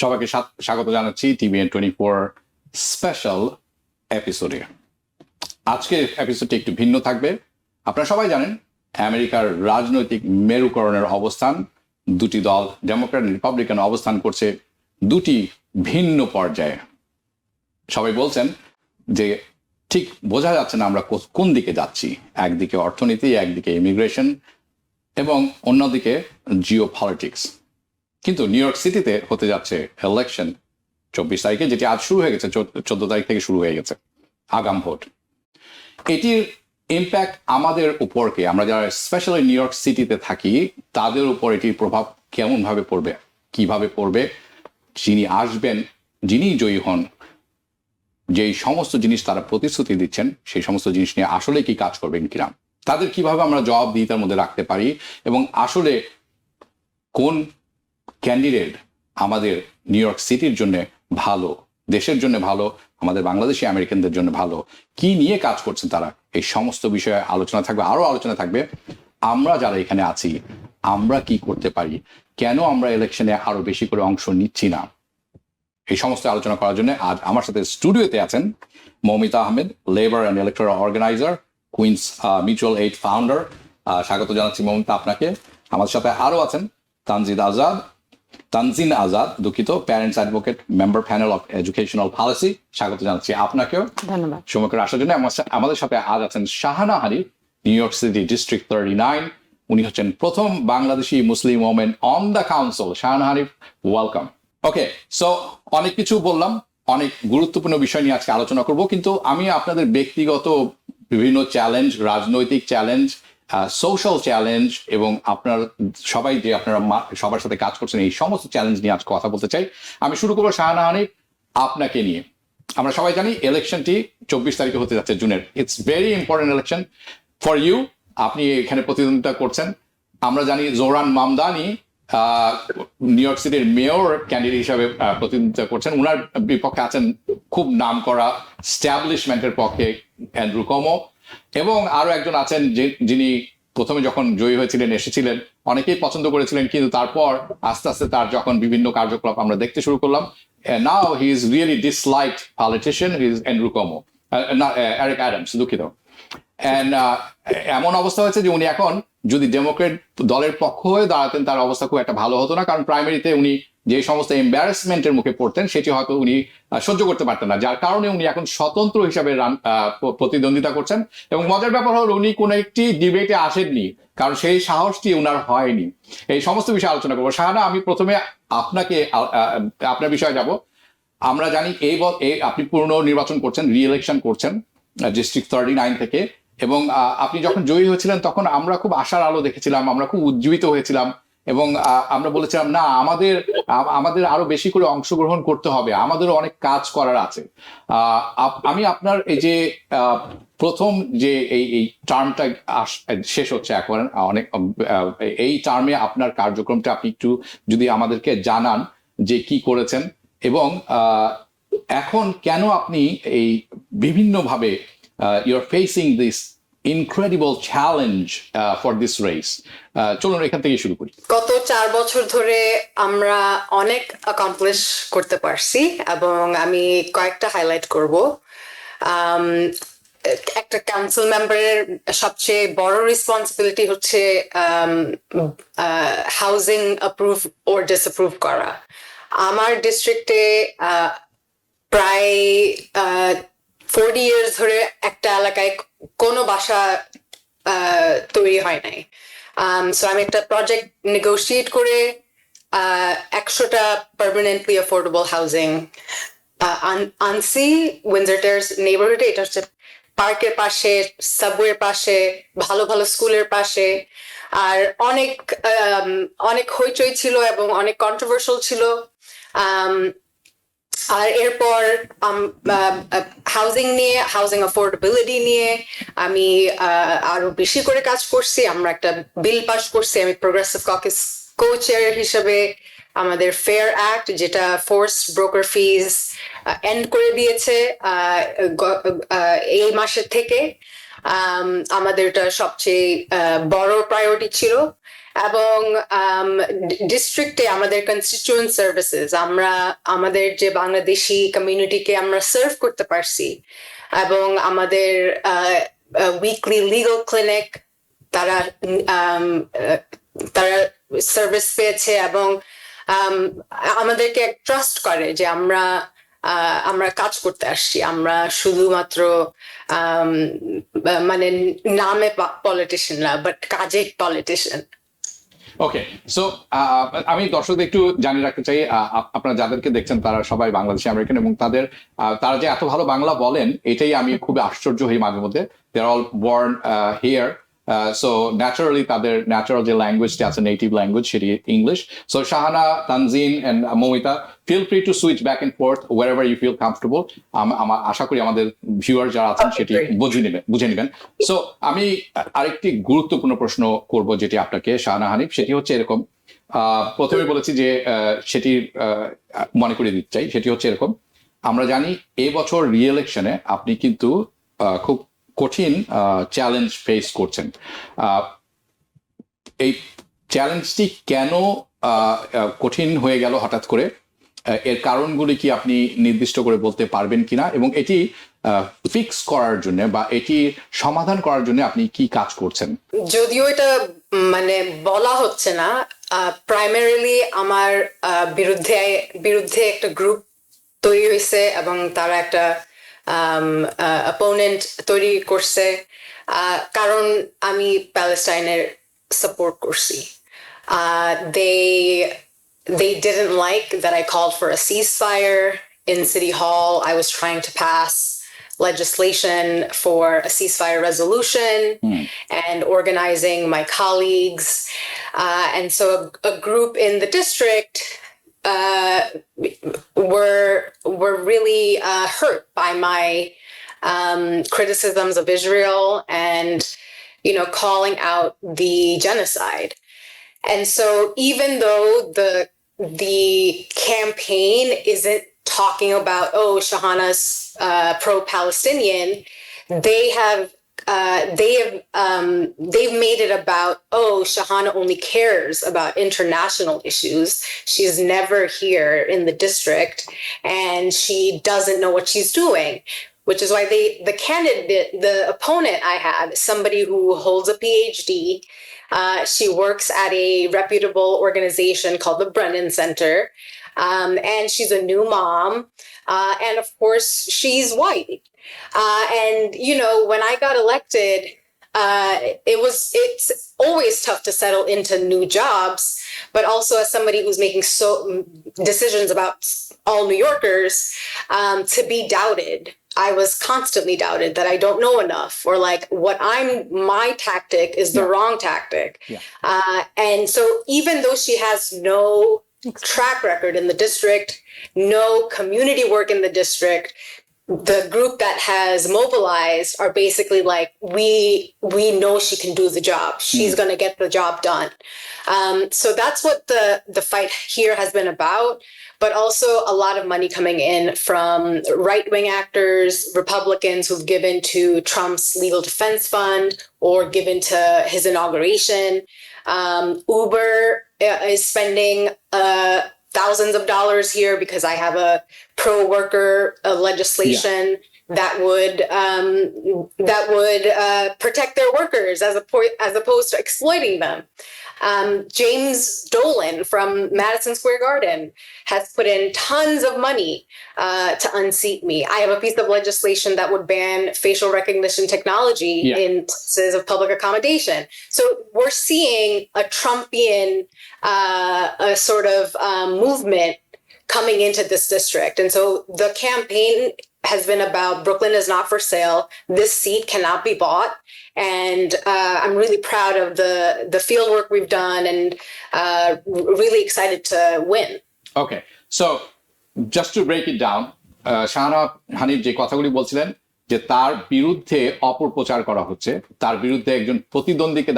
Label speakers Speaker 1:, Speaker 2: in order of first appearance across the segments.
Speaker 1: সবাইকে স্বাগত জানাচ্ছি TBN 24 স্পেশাল এপিসোডে। আজকের এপিসোডটি একটু ভিন্ন থাকবে। আপনারা সবাই জানেন আমেরিকার রাজনৈতিক মেরুকরণের অবস্থান, দুটি দল ডেমোক্র্যাট রিপাবলিকান অবস্থান করছে দুটি ভিন্ন পর্যায়ে। সবাই বলছেন যে ঠিক বোঝা যাচ্ছে না আমরা কোন দিকে যাচ্ছি, একদিকে অর্থনীতি, একদিকে ইমিগ্রেশন এবং অন্যদিকে জিও পলিটিক্স। কিন্তু নিউ ইয়র্ক সিটিতে হতে যাচ্ছে ইলেকশন 24 তারিখে, যেটি আজ শুরু হয়ে গেছে, 14 তারিখ থেকে শুরু হয়ে গেছে আগাম ভোট। এটির ইম্প্যাক্ট আমাদের উপরকে, আমরা যারা স্পেশালি নিউ ইয়র্ক সিটিতে থাকি তাদের উপর এটির প্রভাব কেমনভাবে পড়বে, কিভাবে পড়বে, যিনি আসবেন, যিনি জয়ী হন, যেই সমস্ত জিনিস তারা প্রতিশ্রুতি দিচ্ছেন সেই সমস্ত জিনিস নিয়ে আসলে কি কাজ করবেন কিনা, তাদের কিভাবে আমরা জবাবদিহিতার মধ্যে রাখতে পারি, এবং আসলে কোন ক্যান্ডিডেট আমাদের নিউ ইয়র্ক সিটির জন্য ভালো, দেশের জন্য ভালো, আমাদের বাংলাদেশি আমেরিকানদের জন্য ভালো, কি নিয়ে কাজ করছেন তারা, এই সমস্ত বিষয়ে আলোচনা থাকবে। আরো আলোচনা থাকবে আমরা যারা এখানে আছি আমরা কি করতে পারি, কেন আমরা ইলেকশনে আরো বেশি করে অংশ নিচ্ছি না। এই সমস্ত আলোচনা করার জন্য আজ আমার সাথে স্টুডিওতে আছেন Moumita Ahmed, labour and electoral organiser, Queens mutual aid founder. স্বাগত জানাচ্ছি মৌমিতা আপনাকে। আমাদের সাথে আরো আছেন তানজিন আজাদ, দুঃখিত, parents advocate, member panel of educational policy. স্বাগত জানাচ্ছি আপনাকেও,
Speaker 2: ধন্যবাদ
Speaker 1: সময় করে আসার জন্য। আমাদের সাথে আজ আছেন Shahana Hanif, New York city district 39। উনি হচ্ছেন প্রথম Bangladeshi Muslim women on the council. Shahana Hanif, welcome. Okay, so অনেক কিছু বললাম, অনেক গুরুত্বপূর্ণ বিষয় নিয়ে আজকে আলোচনা করব, কিন্তু আমি আপনাদের ব্যক্তিগত বিভিন্ন চ্যালেঞ্জ, রাজনৈতিক চ্যালেঞ্জ, সোশ্যাল চ্যালেঞ্জ এবং আপনার সবাই যে আপনারা সবার সাথে কাজ করছেন এই সমস্ত চ্যালেঞ্জ নিয়ে আজ কথা বলতে চাই। আমি শুরু করবো শাহানা হানিফ আপনাকে নিয়ে। আমরা সবাই জানি ইলেকশনটি 24 তারিখে হতে যাচ্ছে জুনের। It's very important election for you. আপনি এখানে প্রতিদ্বন্দ্বিতা করছেন। আমরা জানি জোহরান মামদানি নিউ ইয়র্ক সিটির মেয়র ক্যান্ডিডেট হিসাবে প্রতিদ্বন্দ্বিতা করছেন। উনার বিপক্ষে আছেন খুব নাম করা স্ট্যাবলিশমেন্টের পক্ষে অ্যান্ড্রু কোমো, এবং আরো একজন আছেন যিনি প্রথমে যখন জয়ী হয়েছিলেন, এসেছিলেন, অনেকেই পছন্দ করেছিলেন, কিন্তু তারপর আস্তে আস্তে তার যখন বিভিন্ন কার্যকলাপ আমরা দেখতে শুরু করলাম, now he is really disliked politician, he is Andrew Cuomo, Eric Adams, দুঃখিত। এমন অবস্থা হয়েছে যে উনি এখন যদি ডেমোক্রেট দলের পক্ষ হয়ে দাঁড়াতেন তার অবস্থা খুব একটা ভালো হতো না, কারণ প্রাইমারিতে উনি যে সমস্ত এম্বারাসমেন্টের মুখে পড়তেন সেটি হয়তো উনি সহ্য করতে পারতেন না, যার কারণে উনি এখন স্বতন্ত্র হিসাবে প্রতিদ্বন্দ্বিতা করছেন। এবং মজার ব্যাপার হলো উনি কোনো একটি ডিবেটে আসেননি, কারণ সেই সাহসটি উনার হয়নি। এই সমস্ত বিষয়ে আলোচনা করবো। শাহানা, আমি প্রথমে আপনার বিষয়ে যাব। আমরা জানি আপনি পুনর্নির্বাচন করছেন, রি ইলেকশন করছেন ডিস্ট্রিক্ট 39 থেকে, এবং আপনি যখন জয়ী হয়েছিলেন তখন আমরা খুব আশার আলো দেখেছিলাম, আমরা খুব উজ্জীবিত হয়েছিলাম, এবং আমরা বলেছিলাম না, আমাদের আরো বেশি করে অংশগ্রহণ করতে হবে, আমাদেরও অনেক কাজ করার আছে। আমি আপনার এই যে প্রথম যে এই টার্মটা শেষ হচ্ছে এখন, অনেক এই টার্মে আপনার কার্যক্রমটা আপনি একটু যদি আমাদেরকে জানান যে কি করেছেন, এবং এখন কেন আপনি এই বিভিন্নভাবে you're facing this incredible challenge for this race. চলুন এখান থেকে শুরু করি।
Speaker 2: গত 4 বছর ধরে আমরা অনেক অ্যাকমপ্লিশ করতে পারছি, এবং আমি কয়েকটা হাইলাইট করব। একটা কাউন্সিল মেম্বারের সবচেয়ে বড় রেসপন্সিবিলিটি হচ্ছে হাউজিং অ্যাপ্রুভ ওর ডিসঅ্যাপ্রুভ করা। আমার ডিস্ট্রিক্টে প্রায় 40 years ধরে একটা এলাকায় কোনো বাসা তৈরি হয় নাই। সো আমি একটা প্রজেক্ট নেগোশিয়েট করে 100টা পার্মানেন্টলি অ্যাফোর্ডেবল হাউজিং আনছি উইন্ডসর টেরেস নেইবারহুডে। এটা হচ্ছে পার্কের পাশে, সাবওয়ের পাশে, ভালো ভালো স্কুলের পাশে। আর অনেক হইচই ছিল এবং অনেক কন্ট্রোভার্সিয়াল ছিল। আর এরপর হাউজিং নিয়ে, হাউজিং অ্যাফোর্ডেবিলিটি নিয়ে আমি আরো বেশি করে কাজ করছি। আমরা একটা বিল পাস করছি, আমি প্রোগ্রেসিভ ককেস কো-চেয়ার হিসেবে। আমাদের ফেয়ার অ্যাক্ট, যেটা ফোর্স ব্রোকার ফিজ এন্ড করে দিয়েছে এই মাসের থেকে, আমাদের এটা সবচেয়ে বড় প্রায়োরিটি ছিল। এবং ডিস্ট্রিক্টে আমাদের কনস্টিটিউয়েন্ট সার্ভিসেস আমরা আমাদের যে বাংলাদেশি কমিউনিটিকে আমরা সার্ভ করতে পারছি এবং আমাদের উইকলি লিগাল ক্লিনিক তারা তারা সার্ভিস পেয়েছে এবং আমাদেরকে ট্রাস্ট করে যে আমরা কাজ করতে আসছি আমরা শুধুমাত্র মানে নামে পলিটিশিয়ান না বাট কাজে পলিটিশিয়ান
Speaker 1: ওকে সো আমি দর্শকদের একটু জানিয়ে রাখতে চাই আপনারা যাদেরকে দেখছেন তারা সবাই বাংলাদেশি আমেরিকান এবং তারা যে এত ভালো বাংলা বলেন এটাই আমি খুব আশ্চর্য হই মাঝে মধ্যে they are all born here so naturally তাদের ন্যাচারাল যে ল্যাঙ্গুয়েজটা আছে নেটিভ ল্যাঙ্গুয়েজ সেটি English so Shahana Tanzin and Moumita feel free to switch back and forth whatever you feel comfortable আশা করি আমাদের ভিউয়ার যারা আছেন সেটি বুঝে নেবেন সো আমি আরেকটি গুরুত্বপূর্ণ প্রশ্ন করব যেটি আপনাকে শাহানা হানিফ সেটি হচ্ছে এরকম প্রথমে বলেছি যে সেটি মনে করিয়ে দিতে চাই সেটি হচ্ছে এরকম আমরা জানি এবছর রি-ইলেকশনে আপনি কিন্তু খুব কঠিন চ্যালেঞ্জ ফেস করছেন এই চ্যালেঞ্জটি কেন কঠিন হয়ে গেল হঠাৎ করে এর কারণগুলি কি আপনি নির্দিষ্ট করে বলতে পারবেন কিনা এবং এটি ফিক্স করার জন্য বা এটি সমাধান করার জন্য আপনি কি কাজ করছেন
Speaker 2: যদিও এটা মানে বলা হচ্ছে না প্রাইমারিলি আমার বিরুদ্ধে একটা গ্রুপ তৈরি হয়েছে এবং তারা একটা অপোনেন্ট তৈরি করছে কারণ আমি প্যালেস্টাইনের সাপোর্ট করছি they didn't like that I called for a ceasefire in City Hall. I was trying to pass legislation for a ceasefire resolution and organizing my colleagues and so a group in the district were really hurt by my criticisms of Israel and calling out the genocide. And so even though the campaign isn't talking about Shahana's pro-Palestinian, they've made it about Shahana only cares about international issues. She's never here in the district and she doesn't know what she's doing, which is why the opponent I had, somebody who holds a PhD. She works at a reputable organization called the Brennan Center, and she's a new mom, and of course she's white. And when I got elected, it's always tough to settle into new jobs, but also as somebody who's making decisions about all New Yorkers, to be doubted. I was constantly doubted that I don't know enough or like my tactic is the wrong tactic. And so even though she has no track record in the district, no community work in the district, the group that has mobilized are basically like, we know she can do the job. She's going to get the job done. So that's what the fight here has been about. But also a lot of money coming in from right-wing actors, Republicans who've given to Trump's legal defense fund or given to his inauguration. Uber is spending thousands of dollars here because I have a pro-worker legislation that would protect their workers as opposed to exploiting them. James Dolan from Madison Square Garden has put in tons of money to unseat me. I have a piece of legislation that would ban facial recognition technology in places of public accommodation. So we're seeing a Trumpian sort of movement coming into this district. And so the campaign has been about Brooklyn is not for sale. This seat cannot be bought. And I'm really proud of the field work we've done and really excited to win.
Speaker 1: Okay. So just to break it down, Shahana Hanif যে কথাগুলি বলছিলেন যে তার বিরুদ্ধে অপপ্রচার করা হচ্ছে, তার বিরুদ্ধে একজন প্রতিদ্বন্দ্বীকে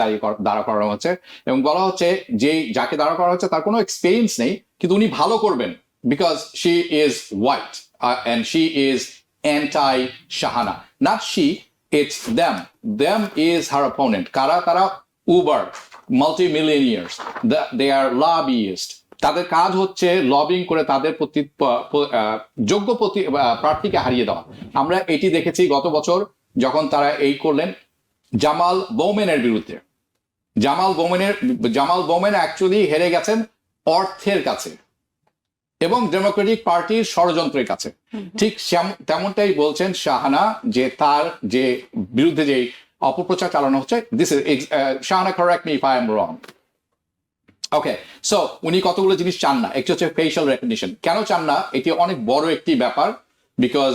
Speaker 1: দাঁড়া করানো হচ্ছে এবং বলা হচ্ছে যে যাকে দাঁড়া করা হচ্ছে তার কোনো এক্সপেরিয়েন্স নেই কিন্তু উনি ভালো করবেন because she is white and she is anti-Shahana. Not she, it's them. Them is her opponent. Kara Uber, multimillionaires, they are lobbyists. তাদের কাজ হচ্ছে লবিং করে তাদের যোগ্য প্রার্থীকে হারিয়ে দেওয়া। আমরা এটি দেখেছি গত বছর যখন তারা এই করলেন জামাল বৌমেনের বিরুদ্ধে। জামাল বৌমেন অ্যাকচুয়ালি হেরে গেছেন অর্থের কাছে এবং ডেমোক্রেটিক পার্টির ষড়যন্ত্রের কাছে। ঠিক তেমনটাই বলছেন শাহানা, যে তার যে বিরুদ্ধে যে অপপ্রচার চালানো হচ্ছে, this is Shahana, correct me if I am wrong. Okay, so উনি কতগুলো জিনিস চান না। একটি হচ্ছে ফেশিয়াল রেকগনিশন। কেন চান না? এটি অনেক বড় একটি ব্যাপার, বিকজ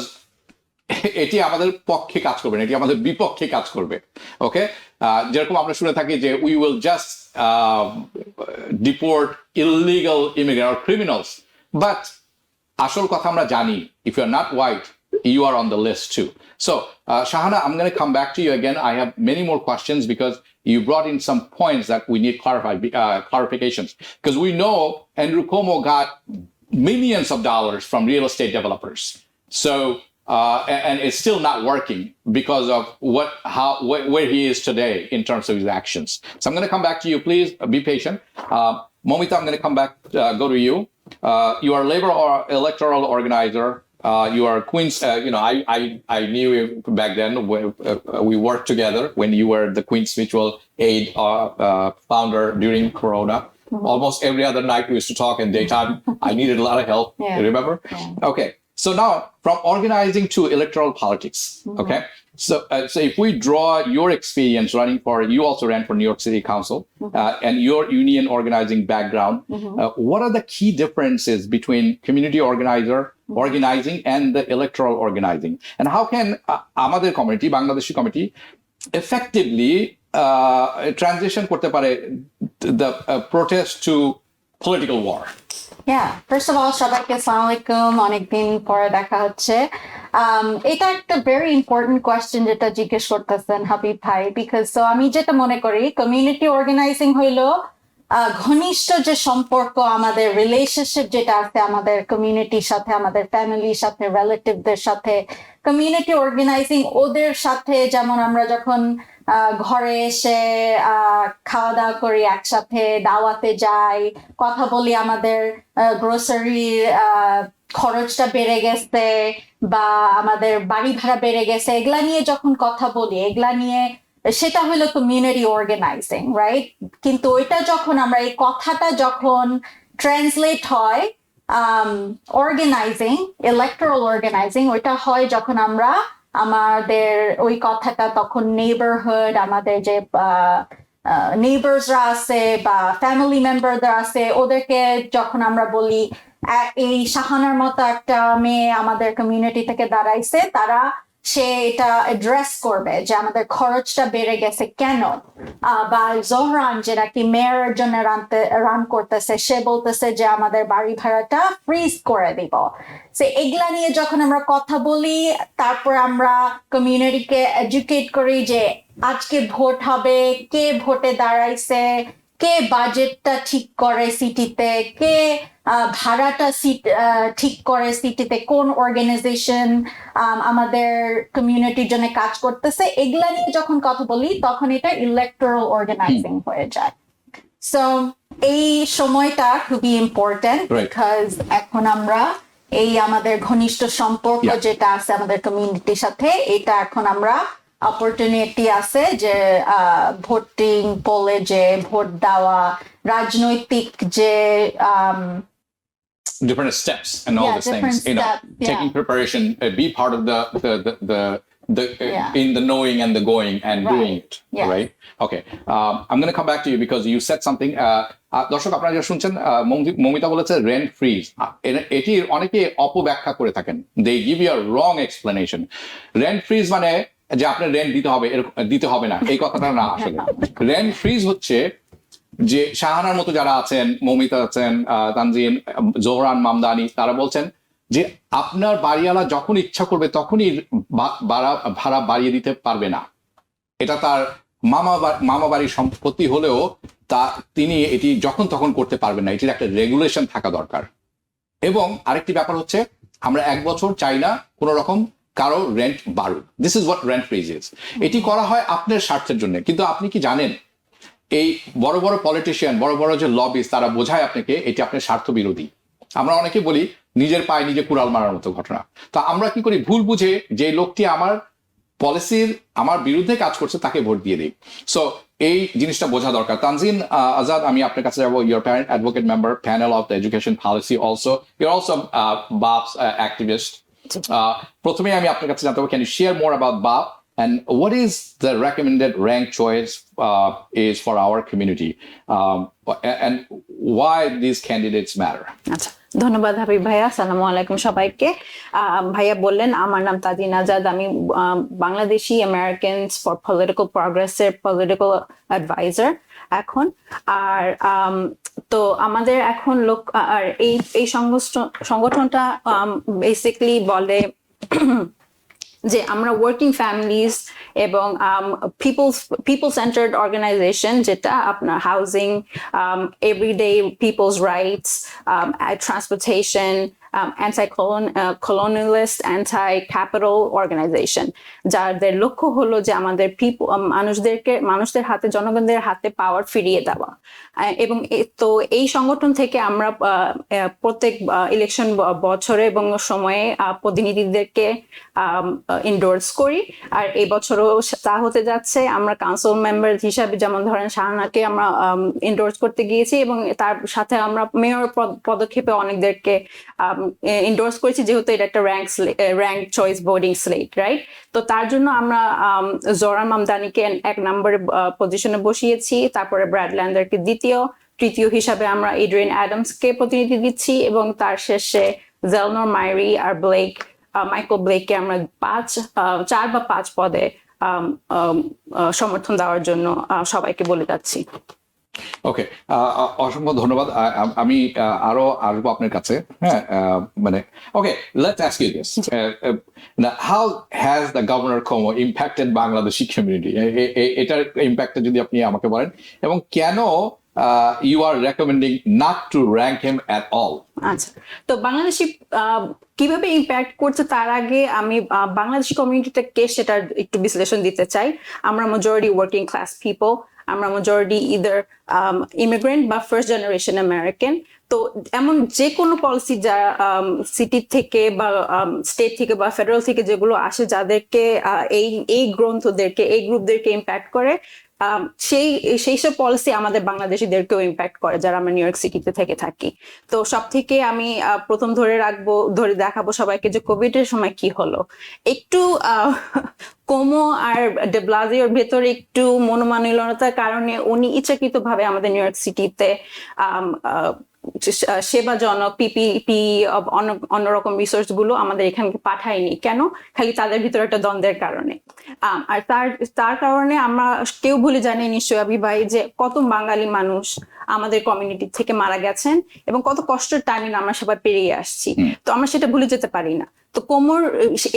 Speaker 1: এটি আমাদের পক্ষে কাজ করবে না, এটি আমাদের বিপক্ষে কাজ করবে। ওকে, যেরকম আমরা শুনে থাকি যে we will just deport illegal immigrant or criminals, but আসল কথা আমরা জানি, if you are not white, you are on the list too. So, Shahana, I'm going to come back to you again. I have many more questions because you brought in some points that we need clarifications. Because we know Andrew Cuomo got millions of dollars from real estate developers. So, and it's still not working because of where he is today in terms of his actions. So I'm going to come back to you. Please be patient. Moumita, I'm going to come back, go to you. You are a labor or electoral organizer. You are Queens. I knew you back then. We worked together when you were the Queens Mutual Aid founder during Corona. Almost every other night we used to talk in daytime. I needed a lot of help. Yeah. You remember? Yeah. Okay. So now from organizing to electoral politics. Okay. So if we draw your experience running for, you also ran for New York City Council, and your union organizing background, what are the key differences between community organizing and the electoral organizing? And how can আমাদের community, Bangladeshi community, effectively transition করতে পারে the protest to political war?
Speaker 3: Yeah, first of all, সবাইকে আসসালামু আলাইকুম, অনেকদিন পরে দেখা হচ্ছে। এটা একটা very important question যেটা জিজ্ঞেস করতেছেন হাবিব ভাই, because আমি যেটা মনে করি কমিউনিটি অর্গানাইজিং হইলো ঘনিষ্ঠ যে সম্পর্ক, আমাদের রিলেশনশিপ যেটা আছে আমাদের কমিউনিটির সাথে, আমাদের ফ্যামিলির সাথে, রিলেটিভদের সাথে। কমিউনিটি অর্গানাইজিং ওদের সাথে, যেমন আমরা যখন ঘরে এসে খাওয়া দাওয়া করি একসাথে, দাওয়াতে যাই, কথা বলি আমাদের গ্রোসারির খরচটা বেড়ে গেছে বা আমাদের বাড়ি ভাড়া বেড়ে গেছে, এগুলা নিয়ে যখন কথা বলি, এগুলা নিয়ে, সেটা হলো কমিউনিটি অর্গানাইজিং, রাইট? কিন্তু ওইটা যখন আমরা এই কথাটা যখন ট্রান্সলেট হয় অর্গানাইজিং, ইলেকট্রাল অর্গানাইজিং, ওইটা হয় যখন আমরা আমাদের ওই কথাটা তখন নেইবারহুড, আমাদের যে নেইবার্সরা আছে বা ফ্যামিলি মেম্বাররা আছে, ওদেরকে যখন আমরা বলি এই শাহানার মতো একটা মেয়ে আমাদের কমিউনিটি থেকে দাঁড়াইছে, সে এটা অ্যাড্রেস করবে যে আমাদের খরচটা বেড়ে গেছে কেন, বা জোহরান যে নাকি মেয়রের জন্য রান করতেছে, সে বলতেছে যে আমাদের বাড়ি ভাড়াটা ফ্রিজ করে দিব। সে এগুলা নিয়ে যখন আমরা কথা বলি, তারপর আমরা কমিউনিটিকে এডুকেট করি যে আজকে ভোট হবে, কে ভোটে দাঁড়াইছে, কে বাজেটটা ঠিক করে সিটিতে, কে ভাড়াটা ঠিক করে সিটিতে, কোন অর্গানাইজেশন আমাদের কমিউনিটির জন্য কাজ করতেছে, এগুলা নিয়ে যখন কথা বলি তখন এটা ইলেকট্রাল অর্গানাইজিং হয়ে যায়। সো এই সময়টা খুবই ইম্পর্টেন্ট, বিকজ এখন আমরা এই আমাদের ঘনিষ্ঠ সম্পর্ক যেটা আছে আমাদের কমিউনিটির সাথে, এটা এখন আমরা অপরচুনিটি আছে যে ভোটিং পোলে যে ভোট দেওয়া, রাজনৈতিক যে
Speaker 1: different steps and all these things, taking preparation, be part of the in the knowing and the going and doing it, right? Okay, I'm going to come back to you because you said something. দর্শক আপনারা যারা শুনছেন, মৌমিতা বলেছে rent fridge. এটি অনেকে অপব্যাখ্যা করে থাকেন, they give you a wrong explanation. Rent fridge মানে যে আপনার রেন্ট দিতে হবে না, এই কথাটা না। আসলে রেন্ট ফ্রিজ হচ্ছে যে শাহানার মতো যারা আছেন, মৌমিতা আছেন, তানজিন, জোহরান, মামদানি, তারা বলছেন যে আপনার বাড়িওয়ালা যখন ইচ্ছা করবে তখনই ভাড়া বাড়িয়ে দিতে পারবে না। এটা তার মামা বাড়ির সম্পত্তি হলেও তিনি এটি যখন তখন করতে পারবেন না, এটির একটা রেগুলেশন থাকা দরকার। এবং আরেকটি ব্যাপার হচ্ছে, আমরা 1 বছর চাই না কোনো রকম কারো রেন্ট বাড়ুক। This is what rent fridge is. এটি করা হয় আপনার স্বার্থের জন্য। কিন্তু আপনি কি জানেন এই বড় বড় পলিটিশিয়ান, বড় বড় যে লবিস, তারা বোঝায় আপনাকে এটি আপনার স্বার্থ বিরোধী। আমরা অনেকে বলি নিজের পায়ে নিজে কুড়াল মারার মতো ঘটনা। তা আমরা কি করি, ভুল বুঝে যে লোকটি আমার পলিসির আমার বিরুদ্ধে কাজ করছে তাকে ভোট দিয়ে দিই। সো এই জিনিসটা বোঝা দরকার। তানজিন, আজাদ, আমি আপনার কাছে যাবো। Your parent advocate member panel of the education policy, also your also BAPP's activist. প্রথমে আমি আপনার কাছে জানতে হবে, can you share more about BAPP and what is the recommended rank choice is for our community, and why these candidates matter?
Speaker 4: আচ্ছা, ধন্যবাদ হাবিব ভাইয়া। আসসালামু আলাইকুম সবাইকে। ভাইয়া বললেন আমার নাম তাজিন আজাদ, আমি বাংলাদেশি আমেরিকানস ফর পলিটিক্যাল প্রগ্রেসের পলিটিক্যাল অ্যাডভাইজার এখন। আর তো আমাদের এখন আর এই সংগঠনটা বেসিক্যালি বলে যে আমরা ওয়ার্কিং ফ্যামিলিজ এবং পিপল সেন্টার্ড অর্গানাইজেশন, যেটা আপনার housing, everyday people's rights, transportation, anti-colonialist, anti-capital organization, যাদের লক্ষ্য হলো যে আমাদের মানুষদের হাতে, জনগণদের হাতে পাওয়ার ফিরিয়ে দেওয়া। এবং তো এই সংগঠন থেকে আমরা প্রত্যেক ইলেকশন বছরে এবং সময়ে প্রতিনিধিদেরকে ইন্ডোর্স করি। আর এই বছরও তা হতে যাচ্ছে। আমরা কাউন্সিল মেম্বার হিসাবে যেমন ধরেন শাহানাকে আমরা ইন্ডোর্স করতে গিয়েছি, এবং তার সাথে আমরা মেয়র পদক্ষেপে অনেকদেরকে ইন্ডোর্স করেছি, যেহেতু এটা একটা rank choice voting slate, right? তো তার জন্য আমরা জোরা মামদানিকে 1 নম্বরে পজিশনে বসিয়েছি, তারপরে ব্র্যাডল্যান্ডারকে দ্বিতীয়, তৃতীয় হিসাবে আমরা এড্রিয়ান অ্যাডামসকে প্রতিনিধি দিচ্ছি, এবং তার শেষে জেলনোর মাইরি আর মাইকেল ব্লেককে আমরা 4 বা 5 পদে সমর্থন দেওয়ার জন্য সবাইকে বলে যাচ্ছি।
Speaker 1: ওকে, অসংখ্য ধন্যবাদ। আমি আরো আসবো আপনার কাছে। হ্যাঁ, মানে okay, let's ask you this, how has the governor Cuomo impacted Bangladeshi community? এটার ইম্প্যাক্টটা যদি আপনি আমাকে বলেন, এবং কেন you are recommending not to rank him at all?
Speaker 4: আচ্ছা, তো বাংলাদেশি কিভাবে ইম্প্যাক্ট করছে তার আগে আমি বাংলাদেশি কমিউনিটিটাকে সেটা একটু বিশ্লেষণ দিতে চাই। আমরা মেজরিটি ওয়ার্কিং ক্লাস পিপল, আমরা মেজরিটি ইদার ইমিগ্রেন্ট বা ফার্স্ট জেনারেশন আমেরিকান। তো এমন যে কোনো পলিসি যা সিটি থেকে বা স্টেট থেকে বা ফেডারেল থেকে যেগুলো আসে, যাদেরকে এই গ্রুপদেরকে ইম্প্যাক্ট করে, সেই সব পলিসি আমাদের বাংলাদেশিদেরকেও ইম্প্যাক্ট করে, যারা আমরা নিউ ইয়র্ক সিটিতে থেকে থাকি। তো সব থেকে আমি প্রথম ধরে দেখাবো সবাইকে যে কোভিড এর সময় কি হলো। একটু কোমো আর 𝗵𝗏𝗧𝗔𝗍𝗍র ভেতরে একটু মনোমালিন্যতার কারণে উনি ইচ্ছাকৃতভাবে আমাদের নিউ ইয়র্ক সিটিতে সেবাজনক পিপিপি অন্যরকম রিসোর্স গুলো আমাদের এখানকে পাঠায়নি। কেন? খালি তাদের ভিতরে একটা দ্বন্দ্বের কারণে। আর তার কারণে আমরা কেউ ভুলে জানি নিশ্চয়ই আবি ভাই যে কত বাঙালি মানুষ আমাদের কমিউনিটি থেকে মারা গেছেন, এবং কত কষ্টের টাইমিং আমরা সবাই পেরিয়ে আসছি। তো আমরা সেটা ভুলে যেতে পারি না। তো কোমোর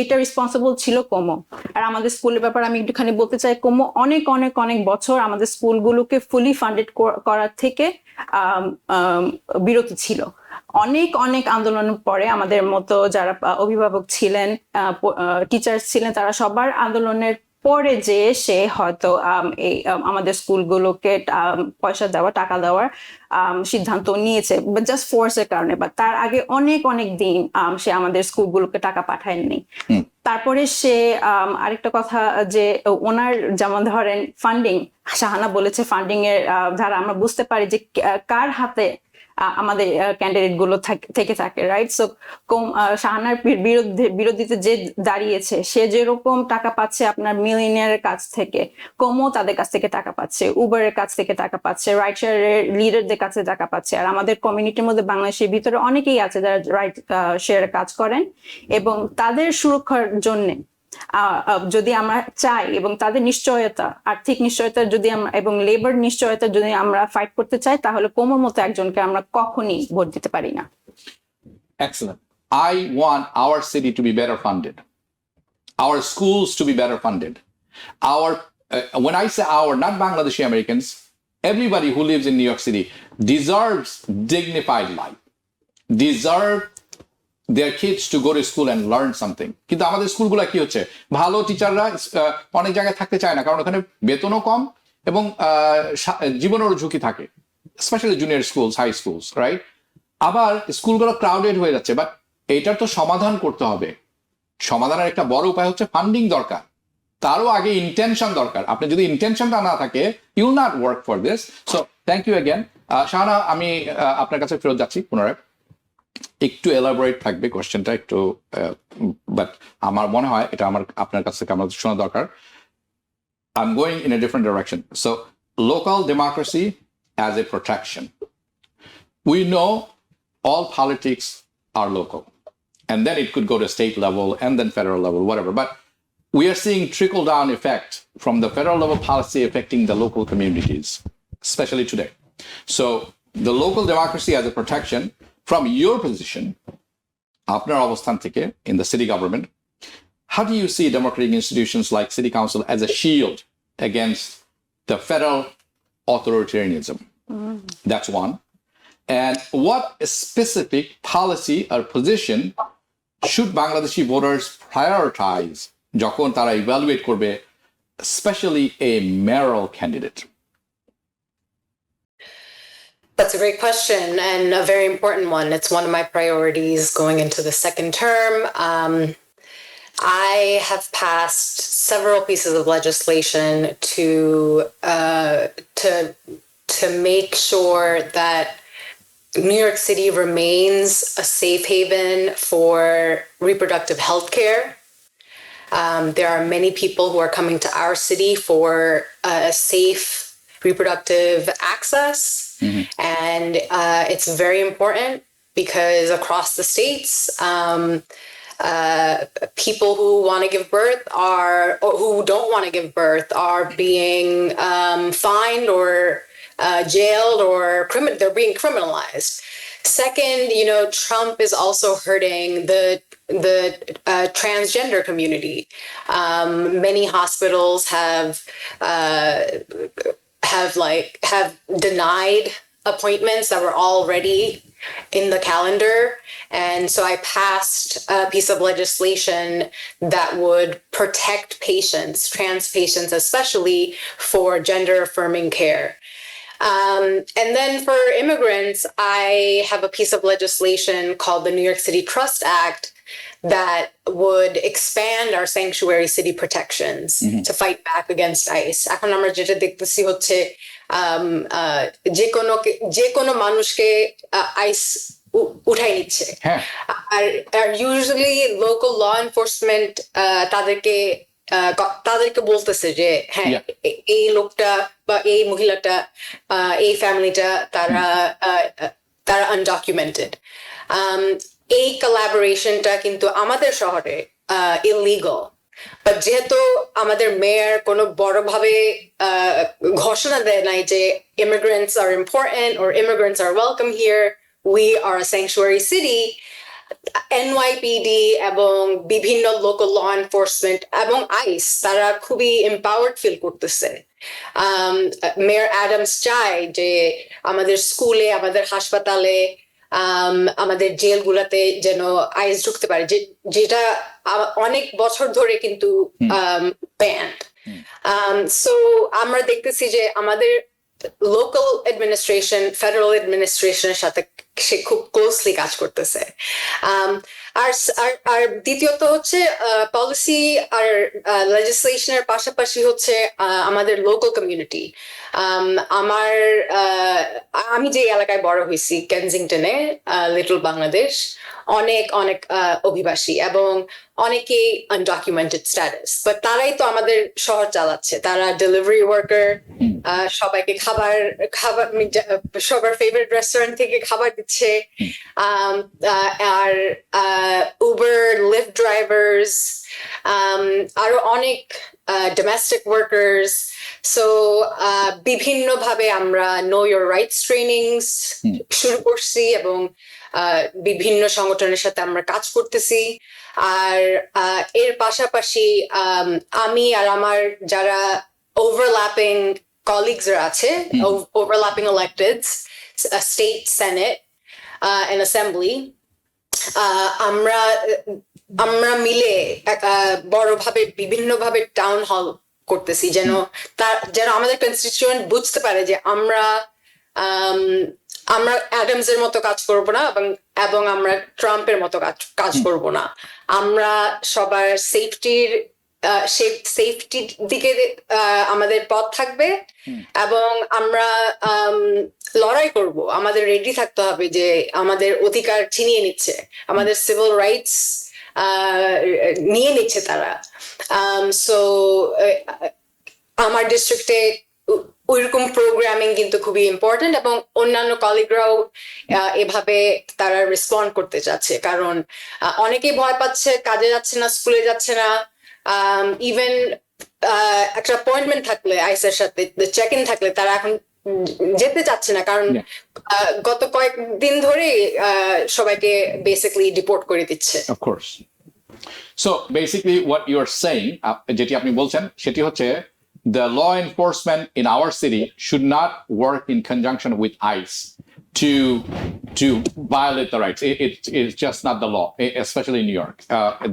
Speaker 4: এটা রেসপন্সিবল ছিল কোমো। আর আমাদের স্কুলের ব্যাপারে আমি একটুখানি বলতে চাই, কোমো অনেক অনেক অনেক বছর আমাদের স্কুলগুলোকে ফুলি ফান্ডেড করার থেকে বিরত ছিল। অনেক অনেক আন্দোলনের পরে আমাদের মতো যারা অভিভাবক ছিলেন, টিচার্স ছিলেন, তারা সবার আন্দোলনের পরে যে সে হয়তো এই আমাদের স্কুলগুলোকে পয়সা দেওয়া, টাকা দেওয়ার সিদ্ধান্ত নিয়েছে, জাস্ট ফোর্সের কারণে। বা তার আগে অনেক অনেক দিন সে আমাদের স্কুলগুলোকে টাকা পাঠায়নি। তারপরে সে আরেকটা কথা যে ওনার যেমন ধরেন ফান্ডিং, শাহানা বলেছে ফান্ডিং এর ধারা আমরা বুঝতে পারি যে কার হাতে আমাদের ক্যান্ডিডেট গুলো থেকে থাকে, রাইট? সো শাহানার বিরোধিতা যে দাঁড়িয়েছে, সে যেরকম টাকা পাচ্ছে আপনার মিলিয়নিয়ারের কাছ থেকে, কোমো তাদের কাছ থেকে টাকা পাচ্ছে, উবারের কাছ থেকে টাকা পাচ্ছে, রাইট শেয়ারের লিডারদের কাছে টাকা পাচ্ছে। আর আমাদের কমিউনিটির মধ্যে বাংলাদেশের ভিতরে অনেকেই আছে যারা রাইট শেয়ারে কাজ করেন, এবং তাদের সুরক্ষার জন্য যদি আমরা চাই, এবং তাদের নিশ্চয়তা, আর্থিক নিশ্চয়তা যদি আমরা এবং লেবার নিশ্চয়তা যদি আমরা ফাইট করতে চাই, তাহলে কোমোর মতো একজনকে আমরা কখনই ভোট দিতে পারি না।
Speaker 1: Excellent. I want our city to be better funded, our schools to be better funded. When I say our, not Bangladeshi Americans, everybody who lives in New York City deserves dignified life, deserve their kids to go to school and learn something. কিন্তু আমাদের স্কুলগুলো কি হচ্ছে, ভালো টিচাররা অনেক জায়গায় থাকতে চায় না, কারণ ওখানে বেতনও কম এবং জীবনেরও ঝুঁকি থাকে, specially junior schools, high schools, right? আবার স্কুলগুলো ক্রাউডেড হয়ে যাচ্ছে, বাট এইটার তো সমাধান করতে হবে। সমাধানের একটা বড় উপায় হচ্ছে ফান্ডিং দরকার, তারও আগে ইন্টেনশন দরকার। আপনি যদি ইন্টেনশনটা না থাকে, you will not work for this. So thank you again. Shahana, আমি আপনার কাছে ফেরত যাচ্ছি পুনরায়। একটু এলাবোরেট থাকবে কোয়েশ্চেনটা একটু, বাট আমার মনে হয় এটা আপনার কাছ থেকে আমার শোনা দরকার। I'm going in a different direction. So local democracy as a protection. We know all politics are local, and then it could go to state level and then federal level, whatever. But we are seeing trickle down effect from the federal level policy affecting the local communities, especially today. So the local democracy as a protection, from your position, আপনার অবস্থান থেকে in the city government, how do you see democratic institutions like city council as a shield against the federal authoritarianism? That's one. And what specific policy or position should Bangladeshi voters prioritize যখন তারা evaluate করবে, especially a mayoral candidate?
Speaker 2: That's a great question and a very important one. It's one of my priorities going into the second term. I have passed several pieces of legislation to make sure that New York City remains a safe haven for reproductive health care. There are many people who are coming to our city for safe reproductive access. And it's very important because across the states, people who want to give birth or who don't want to give birth are being fined or jailed or they're being criminalized. Second, Trump is also hurting the transgender community. Many hospitals have denied appointments that were already in the calendar. And so I passed a piece of legislation that would protect patients, trans patients especially, for gender affirming care. And then for immigrants, I have a piece of legislation called the New York City Trust Act that would expand our sanctuary city protections to fight back against ICE. এখন আমরা যেটা দেখতেছি হচ্ছে যে কোনো মানুষকে ICE উঠাই নিচ্ছে, আর ইউজুয়ালি লোকাল ল এনফোর্সমেন্ট তাদেরকে বলতেছে যে হ্যাঁ এই লোকটা বা এই মহিলাটা, এই ফ্যামিলিটা তারা আনডকুমেন্টেড। এই কোলাবোরেশনটা কিন্তু আমাদের শহরে ইললিগাল, বাট যেহেতু আমাদের মেয়র কোনো বড়ভাবে ঘোষণা দেয় নাই যে immigrants are important or immigrants are welcome here, we are a sanctuary city, NYPD এবং বিভিন্ন লোকাল ল এনফোর্সমেন্ট এবং আইস তারা খুবই এম্পাওয়ার্ড ফিল করতেছে। মেয়র অ্যাডামস চায় যে আমাদের স্কুলে, আমাদের হাসপাতালে, আমাদের জেলগুলোতে যেন আইস ঢুকতে পারে, যেটা অনেক বছর ধরে কিন্তু ব্যান্ড। সো আমরা দেখতেছি যে আমাদের লোকাল অ্যাডমিনিস্ট্রেশন ফেডারেল অ্যাডমিনিস্ট্রেশনের সাথে সে খুব ক্লোজলি কাজ করতেছে। আর দ্বিতীয়ত হচ্ছে পলিসি আর লেজিসলেশনের পাশাপাশি হচ্ছে আমাদের লোকাল কমিউনিটি। আমি যে এলাকায় বড় হয়েছি কেনজিংটনে, লিটল বাংলাদেশ, অনেক অভিবাসী এবং অনেকেই আনডকুমেন্টেড স্ট্যাটাস, বাট তারাই তো আমাদের শহর চালাচ্ছে। তারা ডেলিভারি ওয়ার্কার, সবাইকে খাবার সবার ফেভারিট রেস্টুরেন্ট থেকে খাবার দিচ্ছে, আর উবার, লিফট ড্রাইভার্স, আরো অনেক ডোমেস্টিক ওয়ার্কার্স। সো বিভিন্নভাবে আমরা নো ইয়োর রাইটস ট্রেনিংস শুরু করছি এবং বিভিন্ন সংগঠনের সাথে আমরা কাজ করতেছি। আর এর পাশাপাশি আমি আর আমার যারা ওভারল্যাপিং colleagues আছে, overlapping electeds, state senate and assembly, আমরা মিলে বড়ভাবে বিভিন্নভাবে টাউন হল করতেছি, যেন আমাদের কনস্টিটিউয়েন্ট বুঝতে পারে যে আমরা অ্যাডামসের মতো কাজ করব না, এবং আমরা ট্রাম্পের মতো কাজ করব না। আমরা সবার সেফটির দিকে আমাদের পথ থাকবে, এবং আমরা লড়াই করব। আমাদের রেডি থাকতে হবে যে আমাদের অধিকার ছিনিয়ে নিচ্ছে, আমাদের সিভিল রাইটস নিয়ে নিচ্ছে তারা। সো আমার ডিস্ট্রিক্টে ওইরকম প্রোগ্রামিং কিন্তু খুবই ইম্পর্টেন্ট, এবং অন্যান্য কলিগরাও এভাবে তারা রেসপন্ড করতে চাচ্ছে, কারণ অনেকেই ভয় পাচ্ছে, কাজে যাচ্ছে না, স্কুলে যাচ্ছে না। ইভেন একটা অ্যাপয়েন্টমেন্ট থাকলে আইসির সাথে চেক ইন থাকলে তারা এখন যেতে চাচ্ছে না, কারণ গত কয়েকদিন ধরে সবাইকে বেসিক্যালি ডিপোর্ট করে দিচ্ছে।
Speaker 1: Of course. So basically what you are saying, যেটি আপনি বলছেন সেটি হচ্ছে the law enforcement in our city should not work in conjunction with ICE to violate the rights. It's just not the law, especially in New York.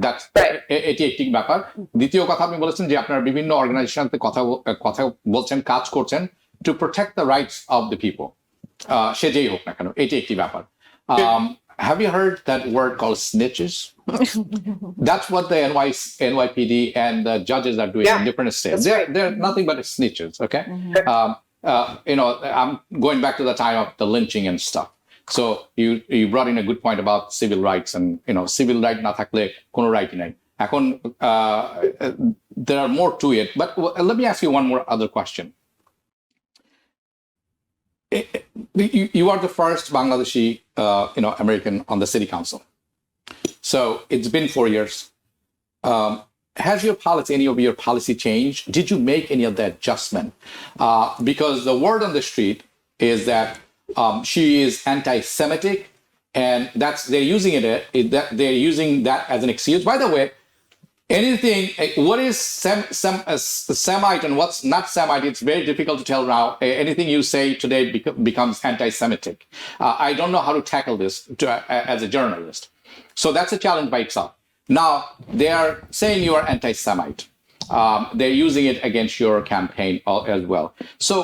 Speaker 1: That's এটি একটি ব্যাপার। দ্বিতীয় কথা আপনি বলেছেন যে আপনারা বিভিন্ন অর্গানাইজেশনতে কথা বলছেন, কাজ করছেন to protect the rights of the people. সে যেই হোক না কেন, এটি একটি ব্যাপার। Have you heard that word called snitches? That's what the NYPD and the judges are doing in different states. They're nothing but snitches, okay? I'm going back to the time of the lynching and stuff. So you brought in a good point about civil rights, and civil right na thakle kono right নাই। এখন there are more to it, but let me ask you one more other question. You are the first Bangladeshi, American on the city council. So it's been 4 years. Has any of your policy changed? Did you make any of the adjustment? Because the word on the street is that she is anti-Semitic, and they're using that as an excuse. By the way, what is Semite and what's not Semite, it's very difficult to tell now. Anything you say today becomes anti-Semitic. I don't know how to tackle this as a journalist. So that's a challenge by itself. Now, they are saying you are anti-Semite. They're using it against your campaign as well. So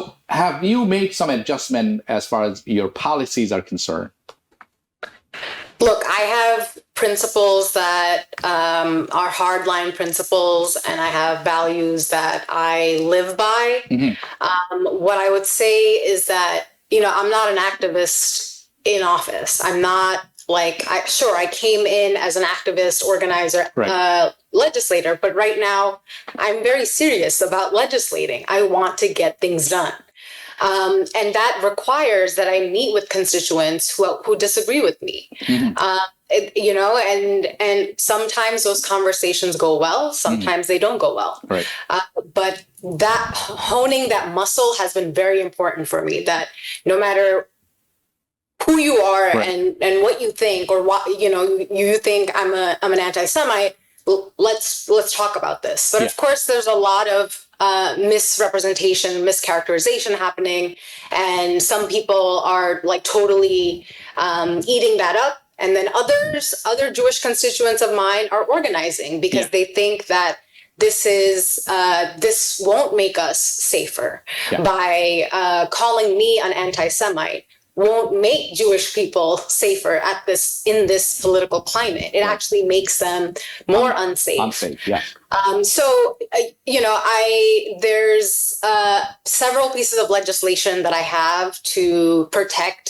Speaker 1: have you made some adjustment as far as your policies are concerned?
Speaker 2: Look, I have principles that are hardline principles, and I have values that I live by. What I would say is that, I'm not an activist in office. I'm not I came in as an activist, organizer, legislator, but right now I'm very serious about legislating. I want to get things done. And that requires that I meet with constituents who disagree with me. And sometimes those conversations go well, sometimes they don't go well.
Speaker 1: Right.
Speaker 2: But honing that muscle has been very important for me, that no matter who you are and what you think, or what you think I'm an anti-Semite, let's talk about this. But of course there's a lot of misrepresentation, mischaracterization happening, and some people are totally eating that up, and then other Jewish constituents of mine are organizing because they think that this won't make us safer by calling me an anti-Semite. Won't make Jewish people safer in this political climate. It actually makes them more unsafe.
Speaker 1: Unsafe, yeah.
Speaker 2: So, there's several pieces of legislation that I have to protect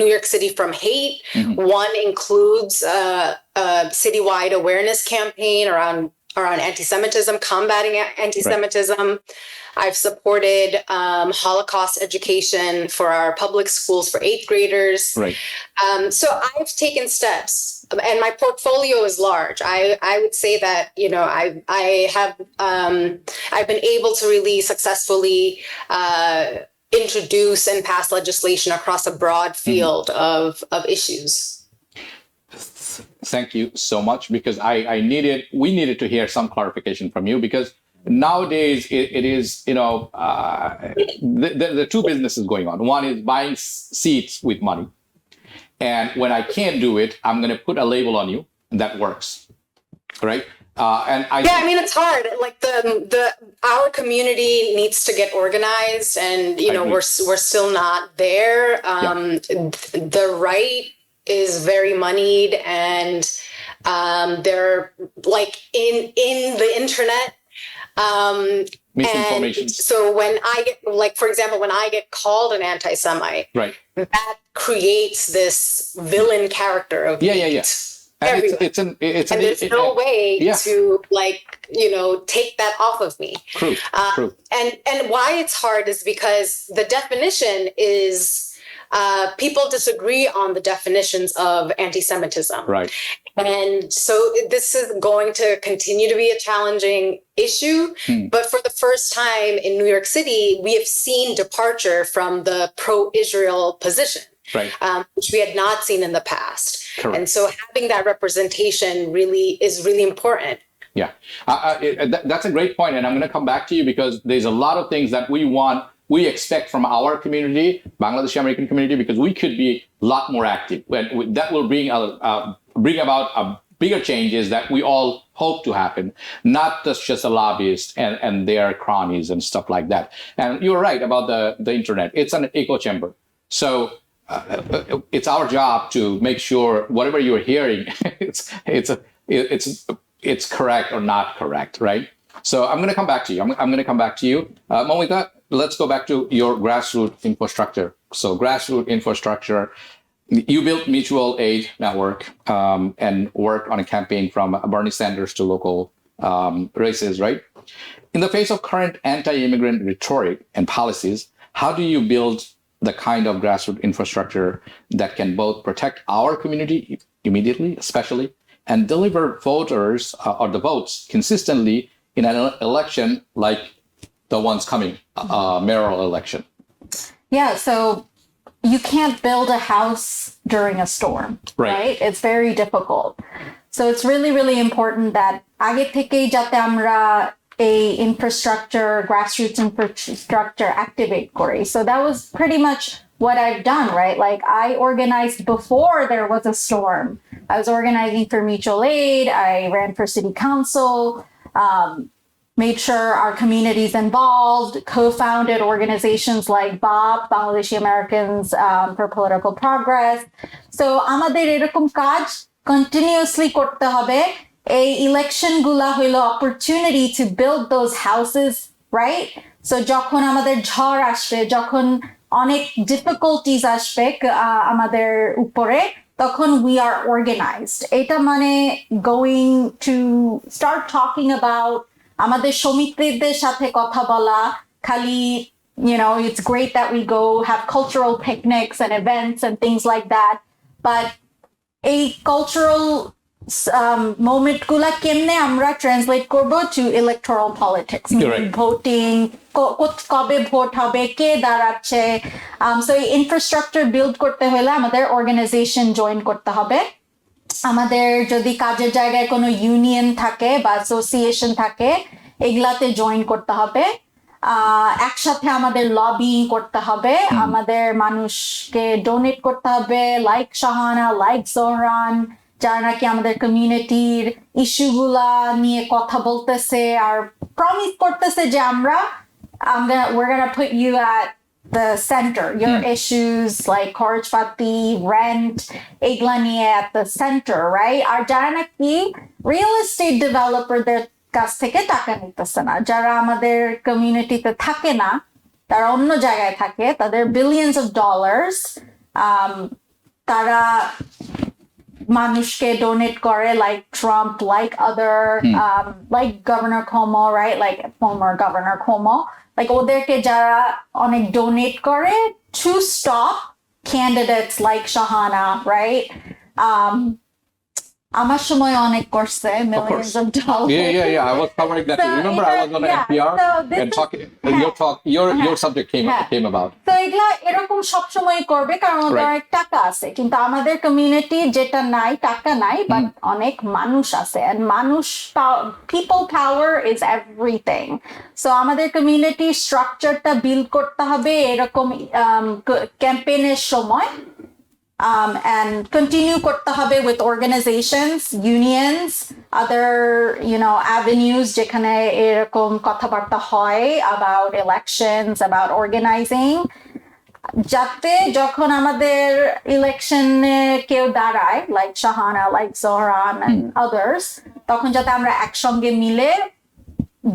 Speaker 2: New York City from hate. One includes a citywide awareness campaign around anti-Semitism, combating anti-Semitism. I've supported Holocaust education for our public schools for 8th graders.
Speaker 1: Right.
Speaker 2: So I've taken steps, and my portfolio is large. I would say that I've been able to really successfully introduce and pass legislation across a broad field of issues.
Speaker 1: Thank you so much, because we needed to hear some clarification from you, because nowadays it is, there are two businesses going on. One is buying seats with money, and when I can't do it, I'm going to put a label on you, and that works, right? And
Speaker 2: I mean, it's hard. Like our community needs to get organized, and we're still not there. The right is very moneyed, and they're like in the internet.
Speaker 1: Misinformation.
Speaker 2: And so when I get, like, for example, when I get called an anti-Semite,
Speaker 1: right,
Speaker 2: that creates this villain character of
Speaker 1: yeah. And
Speaker 2: and there's no way to take that off of me.
Speaker 1: True.
Speaker 2: And why it's hard is because the definition is people disagree on the definitions of anti-Semitism.
Speaker 1: Right.
Speaker 2: And so this is going to continue to be a challenging issue. But for the first time in New York City, we have seen departure from the pro-Israel position.
Speaker 1: Right.
Speaker 2: Which we had not seen in the past.
Speaker 1: Correct.
Speaker 2: And so having that representation is really important.
Speaker 1: Yeah, that's a great point. And I'm going to come back to you because there's a lot of things that we expect from our community, Bangladeshi American community, because we could be a lot more active. That will bring about bigger changes that we all hope to happen, not just a lobbyist and their cronies and stuff like that. And you're right about the internet. It's an echo chamber. So it's our job to make sure whatever you're hearing, it's correct or not correct, right? So I'm going to come back to you. I'm going to come back to you. Moumita, let's go back to your grassroots infrastructure. So grassroots infrastructure, you built mutual aid network and worked on a campaign from Bernie Sanders to local races, right? In the face of current anti-immigrant rhetoric and policies, how do you build the kind of grassroots infrastructure that can both protect our community immediately, especially, and deliver voters or the votes consistently in an election like the ones coming, mayoral election?
Speaker 3: Yeah, so you can't build a house during a storm, right? It's very difficult. So it's really, really important that আগে থেকেই যাতে আমরা a grassroots infrastructure activate kori. So that was pretty much what I've done, right? Like I organized before there was a storm. I was organizing for mutual aid. I ran for city council, made sure our community's involved, co-founded organizations like BAP, Bangladeshi Americans for Political Progress. So আমাদের এরকম কাজ continuously করতে হবে. A election gula হইলো opportunity to build those houses, right? So যখন আমাদের ঝড় আসবে, যখন অনেক difficulties আসবে আমাদের উপরে, তখন we are organized. এটা মানে going to start talking about আমাদের সমিতিদের সাথে কথা বলা, খালি it's great that we go have cultural picnics and events and things like that, but a cultural moment গুলা কেমনে আমরা ট্রান্সলেট করব to electoral politics, voting, কবে ভোট হবে, কে দাঁড়াচ্ছে, so এই ইনফ্রাস্ট্রাকচার বিল্ড করতে হলে আমাদের অর্গানাইজেশন জয়েন করতে হবে। আমাদের যদি কাজের জায়গায় কোনো ইউনিয়ন থাকে বা অ্যাসোসিয়েশন থাকে, এগুলাতে জয়েন করতে হবে। একসাথে আমাদের লবিং করতে হবে, আমাদের মানুষকে ডোনেট করতে হবে, লাইক শাহানা, লাইক জোহরান, যারা নাকি আমাদের কমিউনিটির ইস্যুগুলা নিয়ে কথা বলতেছে আর প্রমিস করতেছে যে we're gonna put you at the center, your issues like খরচপাতি, rent, এগুলা নিয়ে at the center, right? আর যারা নাকি রিয়েল এস্টেট ডেভেলপারদের কাছ থেকে টাকা নিতেছে না, যারা আমাদের কমিউনিটিতে থাকে না, তারা অন্য জায়গায় থাকে, তাদের billions of dollars, তারা মানুষকে ডোনেট করে, like Trump, like other like Governor Cuomo, right? Like former Governor Cuomo, like ওদেরকে যারা অনেক ডোনেট করে to stop candidates like Shahana, right? আমার সময় অনেক করছে, millions of dollars.
Speaker 1: Yeah. I was covering that. So, remember, I was on NPR and talking. Your subject came about.
Speaker 3: So এগুলা এরকম সব সময় করবে কারণ ওদের অনেক টাকা আছে, কিন্তু আমাদের কমিউনিটি যেটা নাই, টাকা নাই, বাট অনেক মানুষ আছে, and people power is everything. So আমাদের কমিউনিটি স্ট্রাকচারটা বিল্ড করতে হবে এরকম ক্যাম্পেইনের সময়. And continue করতে হবে with organizations, unions, other avenues যেখানে এরকম কথাবার্তা হয় about elections, about organizing, যাতে যখন আমাদের ইলেকশনে কেউ দাঁড়ায় like Shahana, like Zohran and others, তখন যাতে আমরা একসঙ্গে মিলে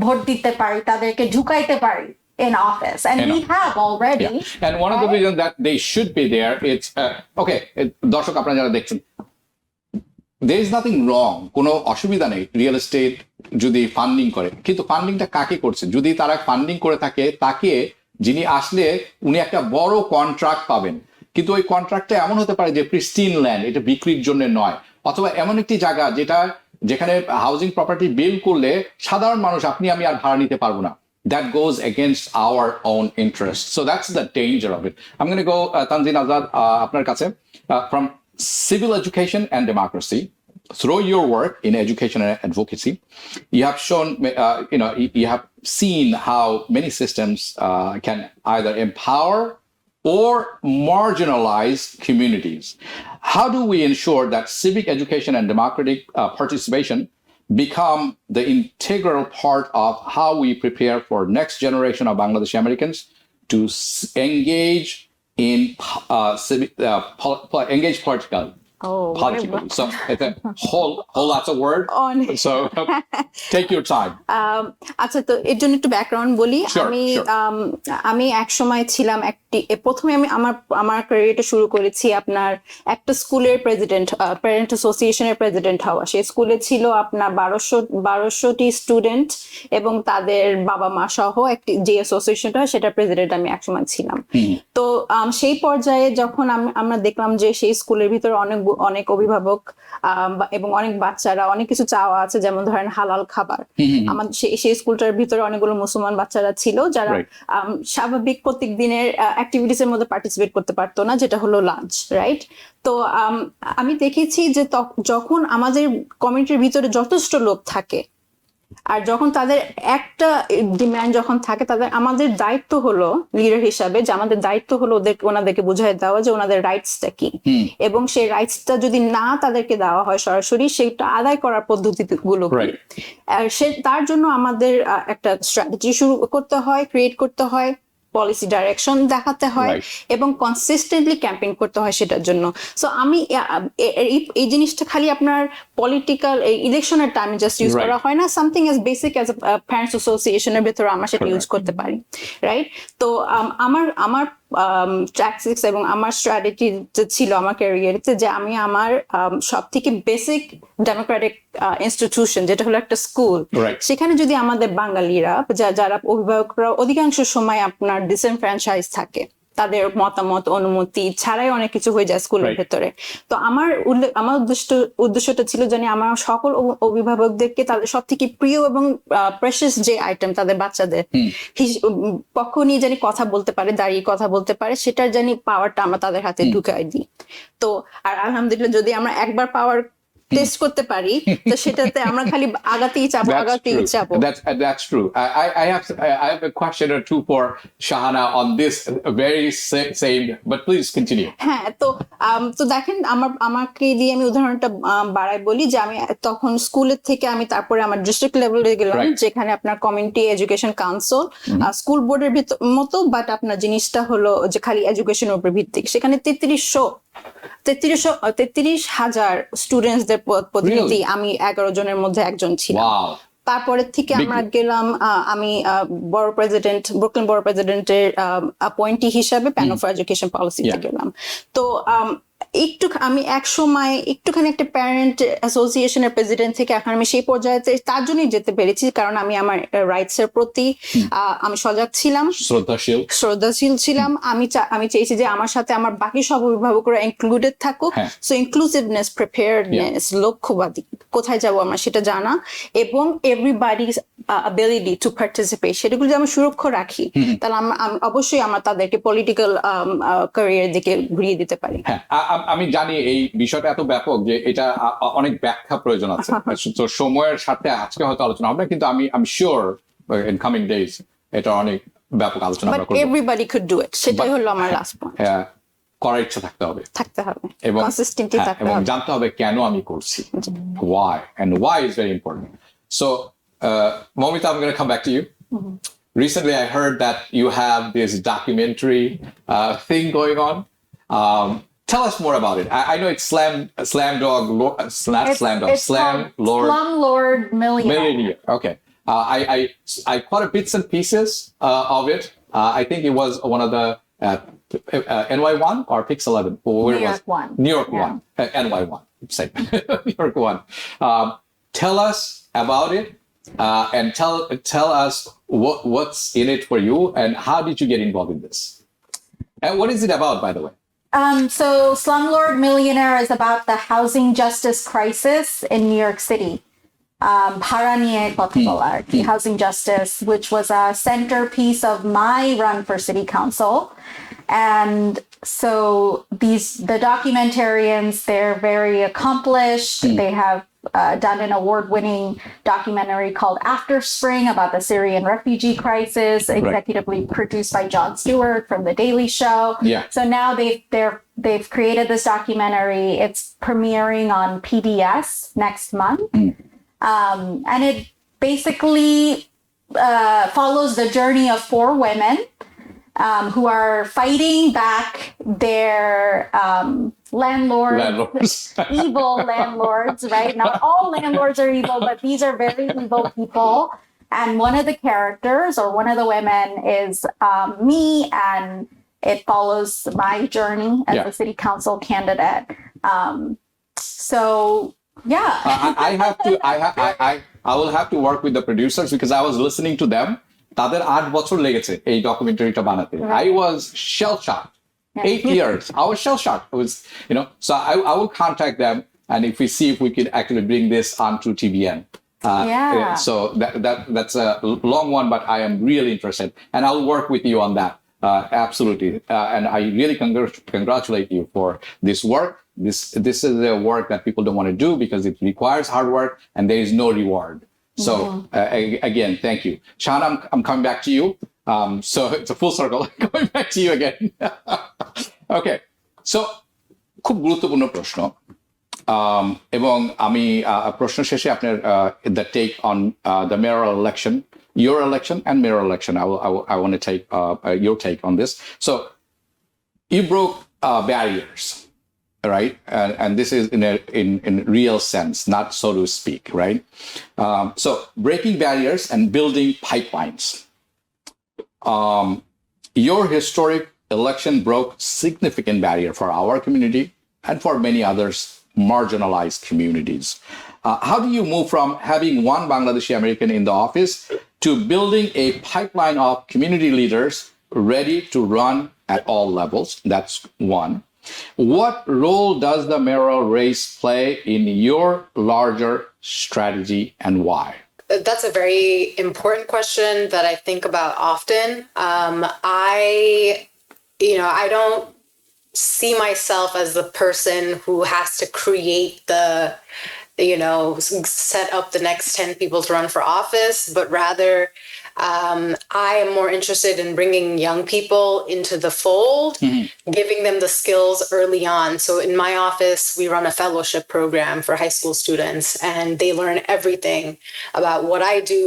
Speaker 3: ভোট দিতে পারি, তাদেরকে ঢুকাইতে পারি in office, and we have already.
Speaker 1: Yeah. And one of the reasons that they should be there, it's okay, দর্শক আপনারা যারা দেখছেন, there is nothing wrong, কোনো অসুবিধা নেই রিয়েল এস্টেট যদি ফান্ডিং করে, কিন্তু ফান্ডিংটা কাকে করছে? যদি তারা ফান্ডিং করে থাকে, তাকে যিনি আসলে উনি একটা বড় কন্ট্রাক্ট পাবেন, কিন্তু ওই কন্ট্রাক্টটা এমন হতে পারে যে প্রিস্টিন ল্যান্ড, এটা বিক্রির জন্য নয়, অথবা এমন একটি জায়গা যেখানে হাউজিং প্রপার্টি বিল্ড করলে সাধারণ মানুষ, আপনি আমি আর ভাড়া নিতে পারবো না. That goes against our own interests. So that's the danger of it. I'm going to go, Tanzin, Azad, আপনার কাছে, from civil education and democracy. Through your work in education and advocacy, you have shown, you have seen how many systems can either empower or marginalize communities. How do we ensure that civic education and democratic participation become the integral part of how we prepare for next generation of Bangladeshi Americans to engage in engage politically? Politically. So it's a whole lots of words. So take your time.
Speaker 4: আচ্ছা, তো এর জন্য একটু background বলি. আমি এক সময় ছিলাম প্রথমে আমি আমার ক্যারিয়ারটা শুরু করেছি আপনার একটা স্কুলের প্রেসিডেন্ট, প্যারেন্ট অ্যাসোসিয়েশনের প্রেসিডেন্ট হওয়া. সেই স্কুলে ছিল আপনার 1200টি স্টুডেন্ট এবং তাদের বাবা মা সহ একটি যে অ্যাসোসিয়েশনটা, সেটা প্রেসিডেন্ট আমি একসময় ছিলাম. তো সেই পর্যায়ে যখন আমরা দেখলাম যে সেই স্কুলের ভিতরে অনেক অভিভাবক এবং অনেক বাচ্চারা অনেক কিছু চাওয়া আছে, যেমন ধরেন হালাল খাবার. আমাদের সেই স্কুলটার ভিতরে অনেকগুলো মুসলমান বাচ্চারা ছিল যারা স্বাভাবিক প্রত্যেক দিনের অ্যাক্টিভিটিস এর মধ্যে পার্টিসিপেট করতে পারতো না, যেটা হলো লাঞ্চ, রাইট? তো আমি দেখেছি যে যখন আমাদের কমিউনিটির ভিতরে যথেষ্ট লোক থাকে আর যখন তাদের একটা ডিমান্ড যখন থাকে, আমাদের দায়িত্ব হলো লিডার হিসাবে, যে আমাদের দায়িত্ব হলো ওনাদেরকে বুঝাই দেওয়া যে ওনাদের রাইটসটা কি, এবং সেই রাইটসটা যদি না তাদেরকে দেওয়া হয় সরাসরি, সেটা আদায় করার পদ্ধতিগুলো কি, তার জন্য আমাদের একটা স্ট্র্যাটেজি শুরু করতে হয়, ক্রিয়েট করতে হয়, পলিসি ডাইরেকশন দেখাতে হয় এবং কনসিস্টেন্টলি ক্যাম্পেইন করতে হয় সেটার জন্য. সো আমি এই জিনিসটা খালি আপনার পলিটিক্যাল ইলেকশনের টাইমে জাস্ট ইউজ করা হয় না, something as basic as parents অ্যাসোসিয়েশনের ভেতরে আমরা সেটা ইউজ করতে পারি, রাইট? তো আমার ট্যাকটিক্স এবং আমার স্ট্র্যাটেজি ছিল আমার ক্যারিয়ারেতে যে আমি আমার সব থেকে বেসিক ডেমোক্রেটিক ইনস্টিটিউশন, যেটা হলো একটা স্কুল, সেখানে যদি আমাদের বাঙালিরা যারা অভিভাবকরা অধিকাংশ সময় আপনার ডিসএনফ্র্যাঞ্চাইজ থাকে, তাদের মতামত অনুমতি ছাড়াই অনেক কিছু হয়ে যায় স্কুলের ভেতরে. তো আমার উদ্দেশ্যটা ছিল যেন আমার সকল অভিভাবকদেরকে তাদের সব থেকে প্রিয় এবং প্রেশাস যে আইটেম তাদের বাচ্চাদের পক্ষ নিয়ে জানি কথা বলতে পারে, দাঁড়িয়ে কথা বলতে পারে, সেটার জানি পাওয়ারটা আমরা তাদের হাতে ঢুকাই দিই. তো আর আলহামদুলিল্লাহ যদি আমরা একবার পাওয়ার টেস্ট করতে পারি, তো সেটাতে আমরা খালি আগাতেই চাবো.
Speaker 1: That's true. I have a question or two for Shahana on this very same, but please continue.
Speaker 4: হ্যাঁ, তো দেখেন আমাকে দিয়ে আমি উদাহরণটা বাড়াই বলি যে আমি তখন স্কুলের থেকে আমি তারপরে আমার ডিস্ট্রিক্ট লেভেলে গেলাম, যেখানে আপনার কমিউনিটি এডুকেশন কাউন্সিল স্কুল বোর্ডের মতো, বাট আপনার জিনিসটা হলো যে খালি এডুকেশনের উপর ভিত্তিক. সেখানে 33,000 স্টুডেন্টসদের প্রতিনিধি, আমি 11 জনের মধ্যে একজন ছিলাম. তারপরের থেকে আমরা গেলাম, আমি ব্রুকলিন বড় প্রেসিডেন্টের অ্যাপয়েন্টি হিসাবে প্যানেল ফর এডুকেশন পলিসিতে গেলাম. তো আমি এক সময় একটুখানি একটা প্যারেন্ট অ্যাসোসিয়েশনের প্রেসিডেন্ট থেকে এখন আমি সেই পর্যায়েতে তার জন্যই যেতে পেরেছি, কারণ আমি আমার রাইটস এর প্রতি আমি সজাগ ছিলাম, শ্রদ্ধাশীল ছিলাম. আমি চেয়েছি যে আমার সাথে আমার বাকি সব অভিভাবকরা ইনক্লুডেড থাকুক. সো ইনক্লুসিভনেস, প্রিপেয়ারনেস, লক্ষ্যবাদী, কোথায় যাব আমার সেটা জানা, এবং এভরিবডিজ অ্যাবিলিটি টু পার্টিসিপেট, সেটাগুলো যদি আমি সুরক্ষা রাখি, তাহলে আমি অবশ্যই আমরা তাদেরকে পলিটিক্যাল ক্যারিয়ার দিকে ঘুরিয়ে দিতে পারি.
Speaker 1: আমি জানি এই বিষয়টা এত ব্যাপক যে এটা অনেক ব্যাখ্যা প্রয়োজন আছে, তো সময়ের সাথে আজকে হয়তো আলোচনা হবে, কিন্তু আমি শিওর ইন কামিং ডেজ এটা অনেক ব্যাপক আলোচনা আমরা করব.
Speaker 4: এভরিবডি কুড ডু ইট, সেটাই হলো আমার লাস্ট পয়েন্ট.
Speaker 1: করার ইচ্ছা থাকতে হবে
Speaker 4: থাকতে হবে,
Speaker 1: এবং
Speaker 4: কনসিস্টেন্টলি থাকতে
Speaker 1: এবং
Speaker 4: হবে।
Speaker 1: জানতে হবে কেন আমি করছি, why, and why is very important. So Moumita, I'm going to come back to you. Recently I heard that you have this documentary thing going on. Tell us more about it. I know it's Slumdog
Speaker 3: Slumlord Millionaire.
Speaker 1: Okay. I caught bits and pieces of it. I think it was one of the NY1 or Pix11.
Speaker 3: New York one.
Speaker 1: New York one. NY1. Same. New York one. Tell us about it and tell us what's in it for you and how did you get involved in this? And what is it about, by the way?
Speaker 3: So Slumlord Millionaire is about the housing justice crisis in New York City. ভাড়া নিয়ে কথা বলা আর কি, housing justice, which was a centerpiece of my run for city council. And so the documentarians, they're very accomplished. They have done an award-winning documentary called After Spring about the Syrian refugee crisis, executively produced by Jon Stewart from The Daily Show.
Speaker 1: Yeah.
Speaker 3: So now they've created this documentary. It's premiering on PBS next month. And it basically follows the journey of 4 women who are fighting back their landlords, evil landlords, right? Not all landlords are evil, but these are very evil people. And one of the characters or one of the women is me, and it follows my journey as a city council candidate. So yeah.
Speaker 1: I will have to work with the producers because I was listening to them. তাদের 8 বছর লেগেছে এই ডকুমেন্টারিটা বানাতে. I was shell shocked. 8 years. I was shell shocked. It was, so I will contact them, and if we see if we could actually bring this onto TBN. So that's a long one, but I am really interested, and I'll work with you on that. Absolutely. And I really congratulate you for this work. This is a work that people don't want to do because it requires hard work and there is no reward. So again, thank you. Shahana, I'm coming back to you. So it's a full circle. Going back to you again. Okay. So খুব গুরুত্বপূর্ণ প্রশ্ন এবং আমি প্রশ্ন শেষে আপনার the take on the mayoral election, your election and mayoral election. I want to take your take on this. So you broke barriers. Right, and this is in real sense, not so to speak, right? So breaking barriers and building pipelines. Your historic election broke significant barrier for our community and for many others marginalized communities. How do you move from having one Bangladeshi American in the office to building a pipeline of community leaders ready to run at all levels? That's one. What role does the mayoral race play in your larger strategy and why?
Speaker 2: That's a very important question that I think about often. I don't see myself as the person who has to create set up the next 10 people to run for office, but rather I am more interested in bringing young people into the fold, giving them the skills early on. So in my office, we run a fellowship program for high school students, and they learn everything about what I do,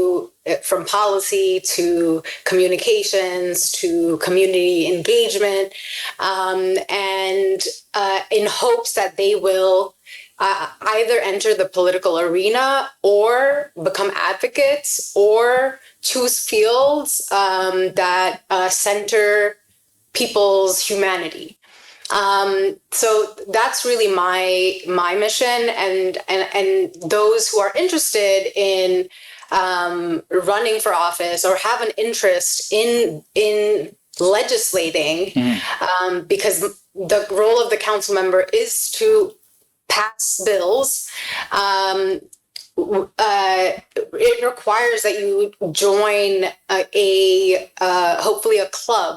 Speaker 2: from policy to communications to community engagement, and in hopes that they will either enter the political arena or become advocates or choose fields that center people's humanity. So that's really my mission, and those who are interested in running for office or have an interest in legislating, because the role of the council member is to pass bills. It requires that you join hopefully a club,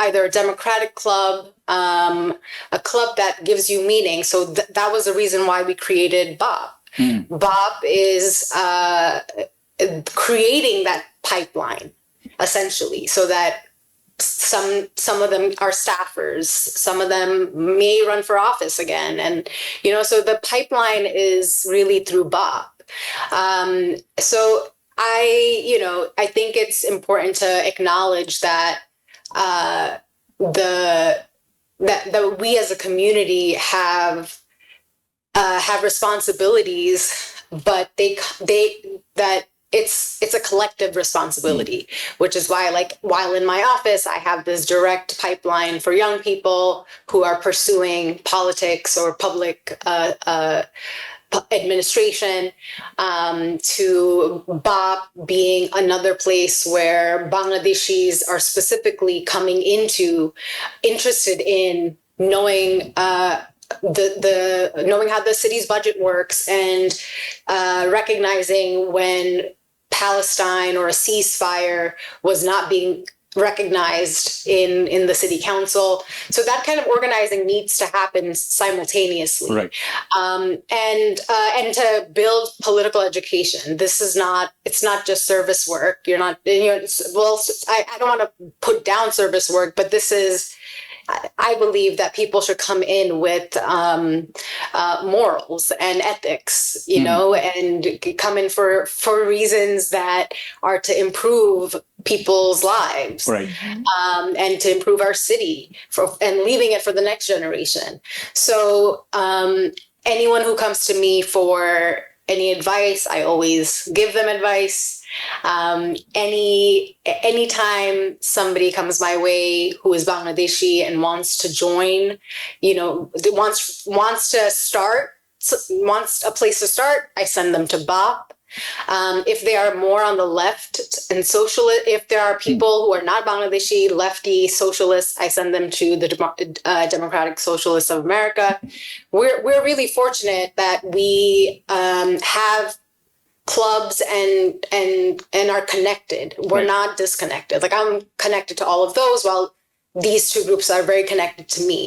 Speaker 2: either a democratic club, a club that gives you meaning. So that was the reason why we created BOP. BOP is creating that pipeline, essentially, so that some of them are staffers, some of them may run for office again, and so the pipeline is really through BOP. So I think it's important to acknowledge that that we as a community have responsibilities, but that it's a collective responsibility, which is why, like, while in my office, I have this direct pipeline for young people who are pursuing politics or public administration, to BOP being another place where Bangladeshis are specifically coming interested in knowing knowing how the city's budget works, and recognizing when Palestine or a ceasefire was not being recognized in the city council. So that kind of organizing needs to happen simultaneously.
Speaker 1: Right.
Speaker 2: And to build political education. It's not just service work. You're not, I don't want to put down service work, but I believe that people should come in with morals and ethics, and come in for reasons that are to improve people's lives,
Speaker 1: right.
Speaker 2: And to improve our city and leaving it for the next generation. So anyone who comes to me for any advice, I always give them advice. Anytime somebody comes my way who is Bangladeshi and wants to join, wants a place to start, I send them to BOP. If they are more on the left and socialist, if there are people who are not Bangladeshi, lefty, socialists, I send them to the Democratic Socialists of America. We're really fortunate that we have clubs and are connected. We're not disconnected. Like, I'm connected to all of those, while these two groups are very connected to me.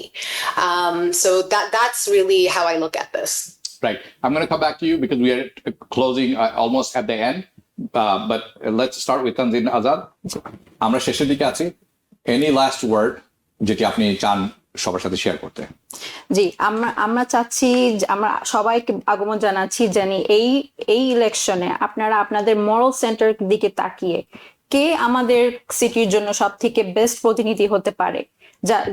Speaker 2: So that's really how I look at this.
Speaker 1: Right. I'm going to come back to you because we are closing almost at the end. But let's start with Tanzin, Azad. আমরা শেষের দিকে আছি. Any last word যেটি আপনি চান সবার সাথে share করতে?
Speaker 4: জি, আমরা চাচ্ছি, আমরা সবাইকে আগমন জানাচ্ছি জানি এই ইলেকশনে আপনারা আপনাদের মরাল সেন্টার দিকে তাকিয়ে কে আমাদের সিটির জন্য সব থেকে বেস্ট প্রতিনিধি হতে পারে,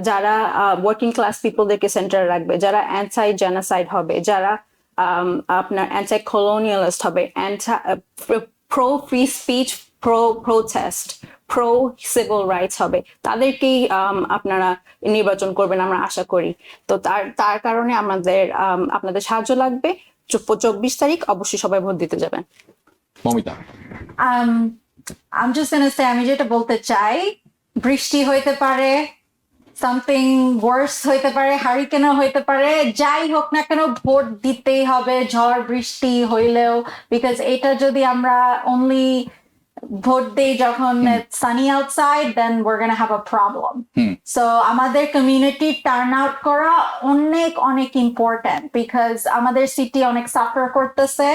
Speaker 4: যারা ওয়ার্কিং ক্লাস পিপলদেরকে সেন্টার রাখবে, যারা অ্যান্টি জেনোসাইড হবে, যারা আপনার অ্যান্টি কলোনিয়ালিস্ট হবে, pro free speech, pro protest, pro civil rights হবে, তাদেরকেই আপনারা নির্বাচন করবেন আমরা আশা করি। তো তার কারণে আপনাদের সাহায্য লাগবে। 24 তারিখ অবশ্যই সবাই ভোট দিতে যাবেন।
Speaker 1: Momita,
Speaker 3: I'm just gonna say, আমি যেটা বলতে চাই, বৃষ্টি হইতে পারে, সামথিং ওয়ার্স হইতে পারে, হারিকেনও হইতে পারে, যাই হোক না কেন ভোট দিতেই হবে, ঝড় বৃষ্টি হইলেও, বিকজ এটা যদি আমরা অনলি ভোট দেই যখন sunny outside, then we're gonna have a problem. So আমাদের কমিউনিটি টার্ন আউট করা অনেক অনেক ইম্পর্টেন্ট, বিকজ আমাদের সিটি অনেক সাফার করতেছে।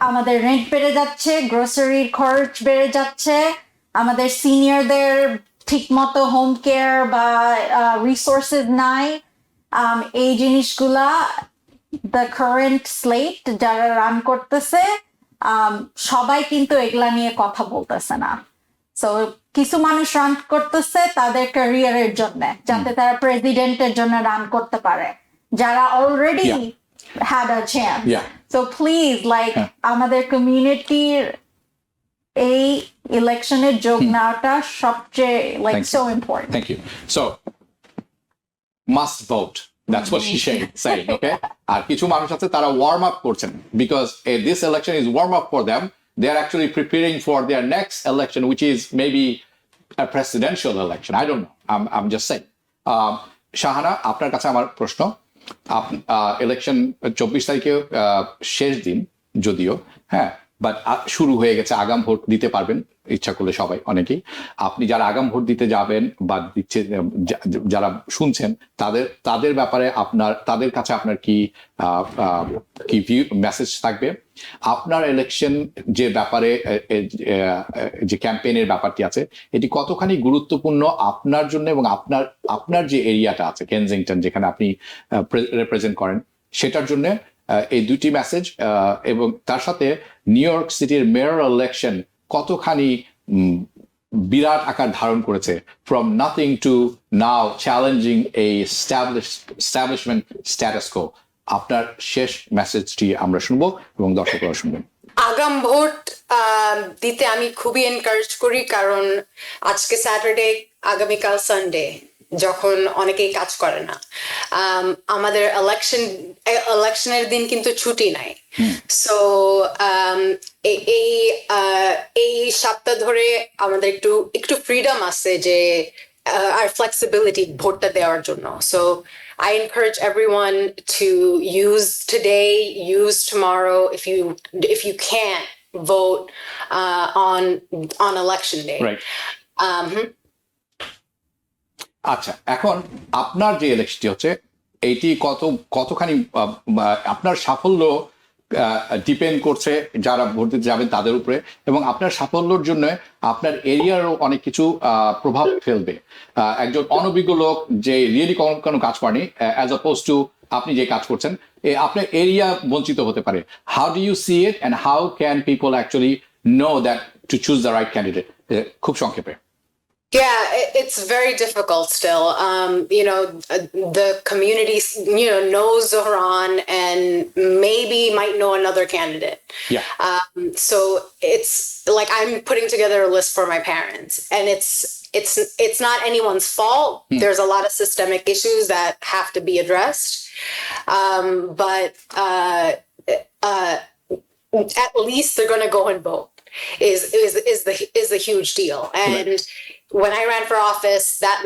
Speaker 3: আমাদের রেন্ট বেড়ে যাচ্ছে, গ্রোসারির খরচ বেড়ে যাচ্ছে, আমাদের সিনিয়রদের ঠিক মতো হোম কেয়ার বা রিসোর্সেস নাই। এই জিনিসগুলা দ্য কারেন্ট স্লেট যারা রান করতেছে সবাই কিন্তু এগুলা নিয়ে কথা বলতেছে না। সো কিছু মানুষ রান করতেছে তাদের ক্যারিয়ারের জন্য, যাতে তারা প্রেসিডেন্টের জন্য রান করতে পারে, যারা already had a chance. So please, like, আমাদের কমিউনিটির এই ইলেকশনের যোগ নেওয়াটা সবচেয়ে so important.
Speaker 1: Thank you. So must vote. That's what she saying, okay? আর কিছু মানুষ আছে তারা warm up করছেন, because this election is warm up for them. They are actually preparing for their next election, which is maybe a presidential election. I don't know. I'm just saying. Shahana, আপনার কাছে আমার প্রশ্ন, election 24 তারিখে শেষ দিন যদিও, হ্যাঁ, বাট শুরু হয়ে গেছে, আগাম ভোট দিতে পারবেন ইচ্ছা করলে সবাই অনেকেই, আপনি যারা আগাম ভোট দিতে যাবেন বা দিচ্ছে যারা শুনছেন তাদের ব্যাপারে তাদের কাছে আপনার কি ভিউ মেসেজ থাকবে? আপনার ইলেকশন যে ব্যাপারে যে ক্যাম্পেইনের ব্যাপারটি আছে এটি কতখানি গুরুত্বপূর্ণ আপনার জন্য এবং আপনার যে এরিয়াটা আছে কেনজিংটন যেখানে আপনি রিপ্রেজেন্ট করেন সেটার জন্য এই দুটি মেসেজ, এবং তার সাথে নিউ ইয়র্ক সিটির মেয়র ইলেকশন কতখানি বিরাট আকার ধারণ করেছে, from nothing to now challenging এই এস্টাবলিশমেন্ট স্ট্যাটাস কো। আপনার শেষ মেসেজটি আমরা শুনবো এবং দর্শকরা শুনবেন।
Speaker 2: আগাম ভোট দিতে আমি খুবই এনকারেজ করি, কারণ আজকে স্যাটারডে, আগামীকাল সানডে, যখন অনেকেই কাজ করে না। আমাদের ইলেকশনের দিন কিন্তু ছুটি নাই। সো এই সপ্তাহ ধরে আমাদের একটু ফ্রিডম আছে যে আর ফ্লেক্সিবিলিটি ভোটটা দেওয়ার জন্য। So I encourage everyone to use today, use tomorrow, if you can't vote on election day.
Speaker 1: Right. আচ্ছা, এখন আপনার যে ইলেকশনটি হচ্ছে এইটি কতখানি আপনার সাফল্য ডিপেন্ড করছে যারা ভোট দিতে যাবেন তাদের উপরে, এবং আপনার সাফল্যের জন্য আপনার এরিয়ারও অনেক কিছু প্রভাব ফেলবে। একজন অনভিজ্ঞ লোক যে রিয়েলি কোনো কাজ করেনি অ্যাজ অপোজ টু আপনি যে কাজ করছেন, আপনার এরিয়া বঞ্চিত হতে পারে। How do you see it and how can people actually know that to choose the right candidate? খুব সংক্ষেপে।
Speaker 2: Yeah, it's very difficult still. The community, knows Zohran and maybe might know another candidate.
Speaker 1: Yeah.
Speaker 2: So it's like I'm putting together a list for my parents, and it's not anyone's fault. There's a lot of systemic issues that have to be addressed. But at least they're going to go and vote. Is the huge deal. And when I ran for office, that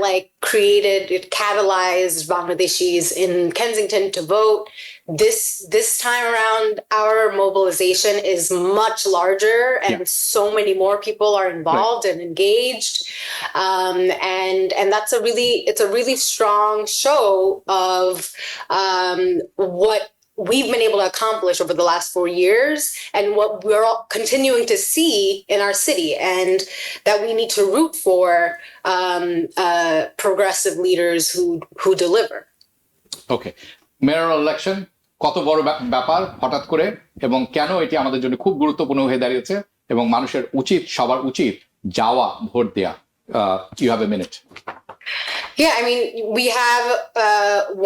Speaker 2: it catalyzed Bangladeshis in Kensington to vote. This time around, our mobilization is much larger, and so many more people are involved and engaged. And that's a really strong show of what we've been able to accomplish over the last 4 years, and what we're all continuing to see in our city, and that we need to root for progressive leaders who deliver.
Speaker 1: Okay, mayoral election কত বড় ব্যাপার হঠাৎ করে, এবং কেন এটি আমাদের জন্য খুব গুরুত্বপূর্ণ হয়ে দাঁড়িয়েছে, এবং মানুষের সবার উচিত যাওয়া ভোট দেয়া। You have a minute.
Speaker 2: Yeah, I mean, we have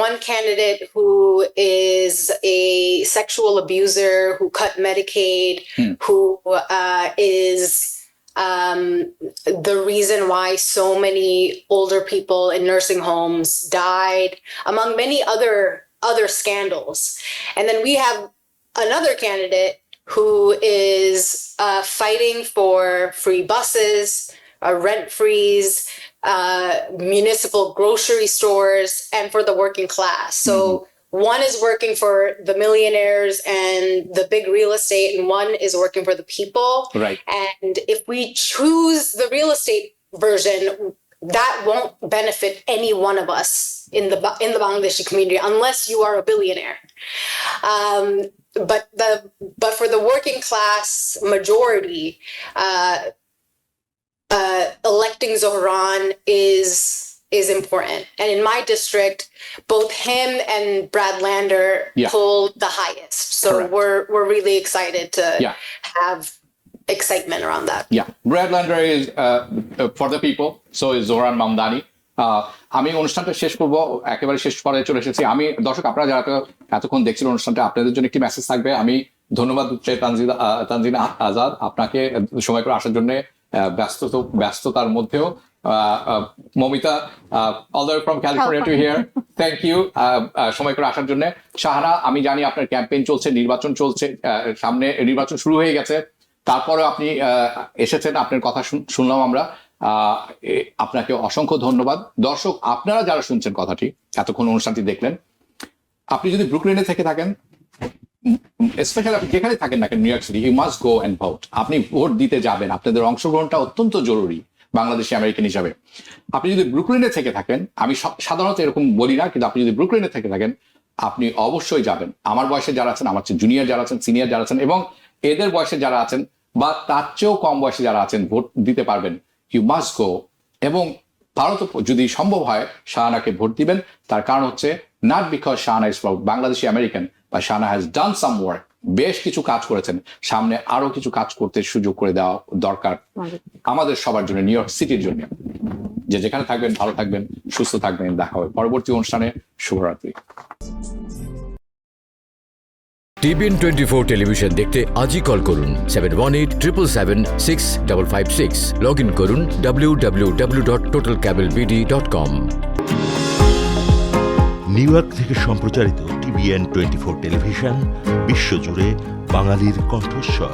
Speaker 2: one candidate who is a sexual abuser who cut Medicaid, who is the reason why so many older people in nursing homes died, among many other scandals. And then we have another candidate who is fighting for free buses, rent freeze, municipal grocery stores, and for the working class. So one is working for the millionaires and the big real estate, and one is working for the people.
Speaker 1: Right.
Speaker 2: And if we choose the real estate version, that won't benefit any one of us in the Bangladeshi community unless you are a billionaire. But for the working class majority, electing Zohran is important. And in my district, both him and Brad Lander pulled the highest. So we're really excited to have excitement around that.
Speaker 1: Yeah, Brad Lander is for the people, so is Zohran Mamdani. আমি অনুষ্ঠানটা শেষ করবো, একেবারে শেষ পর্যায়ে চলে এসেছি। আমি দর্শক, আপনারা যারা এতক্ষণ দেখছিলেন অনুষ্ঠানটা, আপনাদের জন্য একটি মেসেজ থাকবে। আমি ধন্যবাদ দিচ্ছি তানজিন আজাদ, আপনাকে সময় করে আসার জন্য, ব্যস্ততার মধ্যেও। Moumita, all the way from California to here, thank you সময় করে আসার জন্য। শাহানা, আমি জানি আপনার ক্যাম্পেইন চলছে, নির্বাচন চলছে, সামনে নির্বাচন শুরু হয়ে গেছে, তারপরে আপনি এসেছেন, আপনার কথা শুনলাম আমরা। আপনাকে অসংখ্য ধন্যবাদ। দর্শক, আপনারা যারা শুনছেন কথাটি, এতক্ষণ অনুষ্ঠানটি দেখলেন, আপনি যদি ব্রুকলিনে থেকে থাকেন, স্পেশালি আপনি যেখানে থাকেন না কেন, New York City, you must go and vote. আপনি ভোট দিতে যাবেন, আপনাদের অংশগ্রহণটা অত্যন্ত জরুরি বাংলাদেশি আমেরিকান হিসাবে। আপনি যদি ব্রুকলিনে থেকে থাকেন, আমি সাধারণত এরকম বলি না, কিন্তু আপনি যদি ব্রুকলিনে থেকে থাকেন আপনি অবশ্যই যাবেন। আমার বয়সে যারা আছেন, আমার চেয়ে জুনিয়র যারা আছেন, সিনিয়র যারা আছেন, এবং এদের বয়সে যারা আছেন বা তার চেয়েও কম বয়সে যারা আছেন, ভোট দিতে পারবেন, ইউ মাস্ট গো। এবং ভারত যদি সম্ভব হয় শাহানাকে ভোট দিবেন। তার কারণ হচ্ছে not because Shahana is Bangladeshi American, বা Shahana has done some work, বেশ কিছু কাজ করেছেন, সামনে আরো কিছু কাজ করতে সুযোগ করে দেওয়া দরকার আমাদের সবার জন্য, নিউ ইয়র্ক সিটির জন্য। যে যেখানে থাকবেন ভালো থাকবেন, সুস্থ থাকবেন। দেখা হবে পরবর্তী অনুষ্ঠানে। শুভরাত্রি।
Speaker 5: TBN 24 টেলিভিশন দেখতে আজই কল করুন 7187776556। লগ ইন করুন www.totalcabelbd.com।
Speaker 6: নিউ ইয়র্ক থেকে সম্প্রচারিত TBN 24 টেলিভিশন বিশ্বজুড়ে বাঙালির কণ্ঠস্বর।